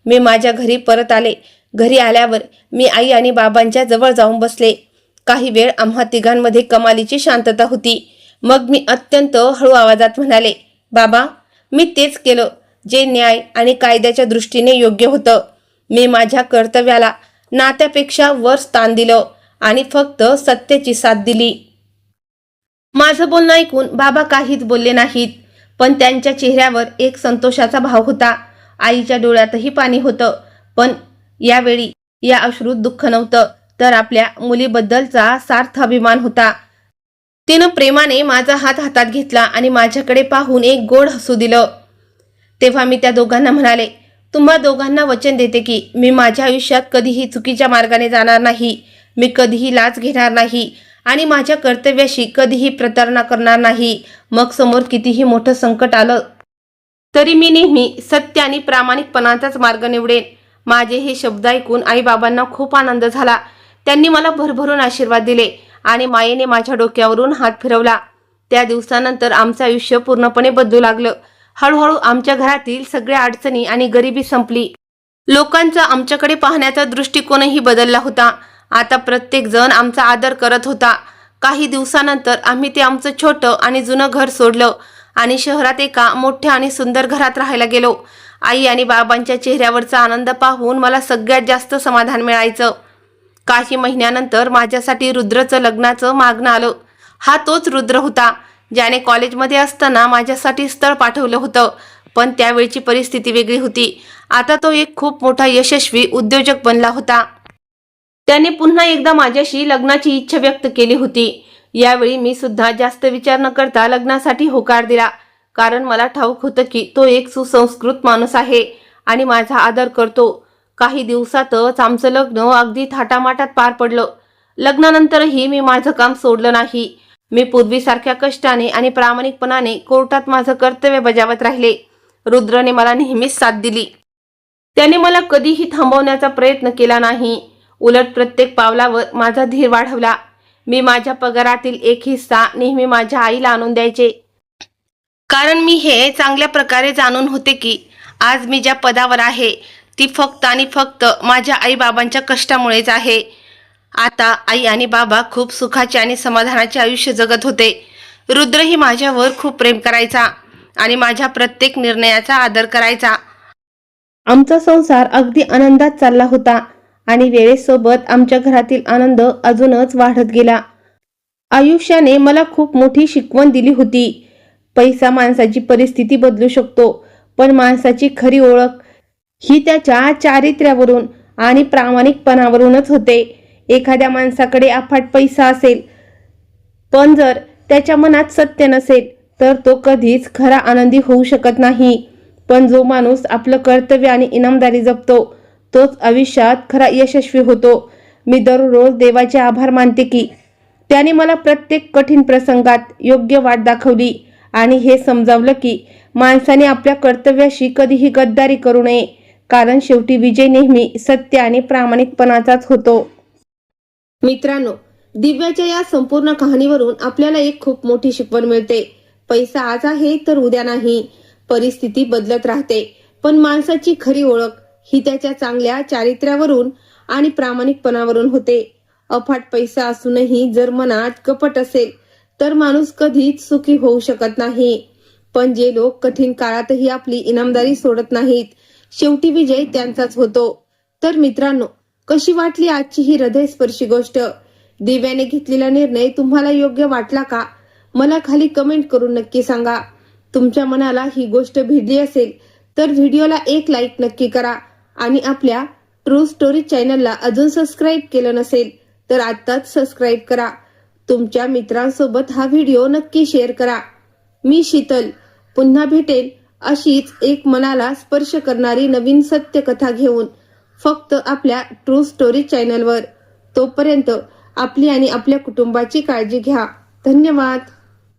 मी माझ्या घरी परत आले. घरी आल्यावर मी आई आणि बाबांच्या जवळ जाऊन बसले. काही वेळ आम्हा तिघांमध्ये कमालीची शांतता होती. मग मी अत्यंत हळू आवाजात म्हणाले, बाबा, मी तेच केलं जे न्याय आणि कायद्याच्या दृष्टीने योग्य होतं. मी माझ्या कर्तव्याला नात्यापेक्षा वर स्थान दिलं आणि फक्त सत्याची साथ दिली. माझं बोलणं ऐकून बाबा काहीच बोलले नाहीत, पण त्यांच्या चेहऱ्यावर एक संतोषाचा भाव होता. आईच्या डोळ्यातही पाणी होतं, पण यावेळी या अश्रूत दुःख नव्हतं, तर आपल्या मुलीबद्दलचा सार्थ अभिमान होता. तिनं प्रेमाने माझा हात हातात घेतला आणि माझ्याकडे पाहून एक गोड हसू दिलं. तेव्हा मी त्या दोघांना म्हणाले, तुम्हा दोघांना वचन देते की मी माझ्या आयुष्यात कधीही चुकीच्या मार्गाने जाणार नाही. मी कधीही लाच घेणार नाही आणि माझ्या कर्तव्याशी कधीही प्रतारणा करणार नाही. मग समोर कितीही मोठं संकट आलं तरी मी नेहमी सत्य आणि प्रामाणिकपणाचाच मार्ग निवडेन. माझे हे शब्द ऐकून आईबाबांना खूप आनंद झाला. त्यांनी मला भरभरून आशीर्वाद दिले आणि मायेने माझ्या डोक्यावरून हात फिरवला. त्या दिवसानंतर आमचं आयुष्य पूर्णपणे बदलू लागलं. हळूहळू आमच्या घरातील सगळ्या अडचणी आणि गरिबी संपली. लोकांचा आमच्याकडे पाहण्याचा दृष्टिकोनही बदलला होता. आता प्रत्येक जण आमचा आदर करत होता. काही दिवसानंतर आम्ही ते आमचं छोटं आणि जुनं घर सोडलं आणि शहरात एका मोठ्या आणि सुंदर घरात राहायला गेलो. आई आणि बाबांच्या चेहऱ्यावरचा आनंद पाहून मला सगळ्यात जास्त समाधान मिळायचं. काही महिन्यानंतर माझ्यासाठी रुद्रचं लग्नाचं मागणं आलं. हा तोच रुद्र होता ज्याने कॉलेजमध्ये असताना माझ्यासाठी स्थळ पाठवलं होतं. पण त्यावेळची परिस्थिती वेगळी होती. आता तो एक खूप मोठा यशस्वी उद्योजक बनला होता. त्याने पुन्हा एकदा माझ्याशी लग्नाची इच्छा व्यक्त केली होती. यावेळी मी सुद्धा जास्त विचार न करता लग्नासाठी होकार दिला, कारण मला ठाऊक होतं की तो एक सुसंस्कृत माणूस आहे आणि माझा आदर करतो. काही दिवसातच आमचं लग्न अगदी थाटामाटात पार पडलं. लग्नानंतरही मी माझं काम सोडलं नाही. मी पूर्वीसारख्या कष्टाने आणि प्रामाणिकपणाने कोर्टात माझं कर्तव्य बजावत राहिले. रुद्रने मला नेहमीच साथ दिली. त्याने मला कधीही थांबवण्याचा प्रयत्न केला नाही. उलट प्रत्येक पावलावर माझा धीर वाढवला. मी माझ्या पगारातील एक हिस्सा नेहमी माझ्या आईला आणून द्यायचे, कारण मी हे चांगल्या प्रकारे जाणून होते की आज मी ज्या पदावर आहे ती फक्त आणि फक्त माझ्या आईबाबांच्या कष्टामुळेच आहे. आता आई आणि बाबा खूप सुखाचे आणि समाधानाचे आयुष्य जगत होते. रुद्रही माझ्यावर खूप प्रेम करायचा आणि माझ्या प्रत्येक निर्णयाचा आदर करायचा. आमचा संसार अगदी आनंदात चालला होता आणि वेळेसोबत आमच्या घरातील आनंद अजूनच वाढत गेला. आयुष्याने मला खूप मोठी शिकवण दिली होती. पैसा माणसाची परिस्थिती बदलू शकतो, पण माणसाची खरी ओळख ही त्याच्या चारित्र्यावरून आणि प्रामाणिकपणावरूनच होते. एखाद्या माणसाकडे अफाट पैसा असेल, पण जर त्याच्या मनात सत्य नसेल तर तो कधीच खरा आनंदी होऊ शकत नाही. पण जो माणूस आपलं कर्तव्य आणि इनामदारी जपतो तोच आयुष्यात खरा यशस्वी होतो. मी दररोज देवाचे आभार मानते की त्याने मला प्रत्येक कठीण प्रसंगात योग्य वाट दाखवली आणि हे समजावलं की माणसाने आपल्या कर्तव्याशी कधीही गद्दारी करू नये, कारण शेवटी विजय नेहमी सत्य आणि प्रामाणिकपणाचाच होतो. मित्रांनो, दिव्याच्या या संपूर्ण कहाणीवरून आपल्याला एक खूप मोठी शिकवण मिळते. पैसा आज आहे तर उद्या नाही. परिस्थिती बदलत राहते, पण माणसाची खरी ओळख ही त्याच्या चांगल्या चारित्र्यावरून आणि प्रामाणिकपणावरून होते. अफाट पैसा असूनही जर मनात कपट असेल तर माणूस कधीच सुखी होऊ शकत नाही. पण जे लोक कठीण काळातही आपली इनामदारी सोडत नाहीत, शेवटी विजय त्यांचाच होतो. तर मित्रांनो, कशी वाटली आजची ही हृदयस्पर्शी गोष्ट? दिव्याने घेतलेला निर्णय तुम्हाला योग्य वाटला का? मला खाली कमेंट करून नक्की सांगा. तुमच्या मनाला ही गोष्ट भिडली असेल तर व्हिडिओला एक लाईक नक्की करा आणि आपल्या ट्रू स्टोरी चॅनलला अजून सबस्क्राईब केलं नसेल तर आत्ताच सबस्क्राईब करा. तुमच्या मित्रांसोबत हा व्हिडिओ नक्की शेअर करा. मी शीतल पुन्हा भेटेल अशीच एक मनाला स्पर्श करणारी नवीन सत्य कथा घेऊन, फक्त आपल्या ट्रू स्टोरी चॅनलवर. तोपर्यंत आपली आणि आपल्या कुटुंबाची काळजी घ्या. धन्यवाद.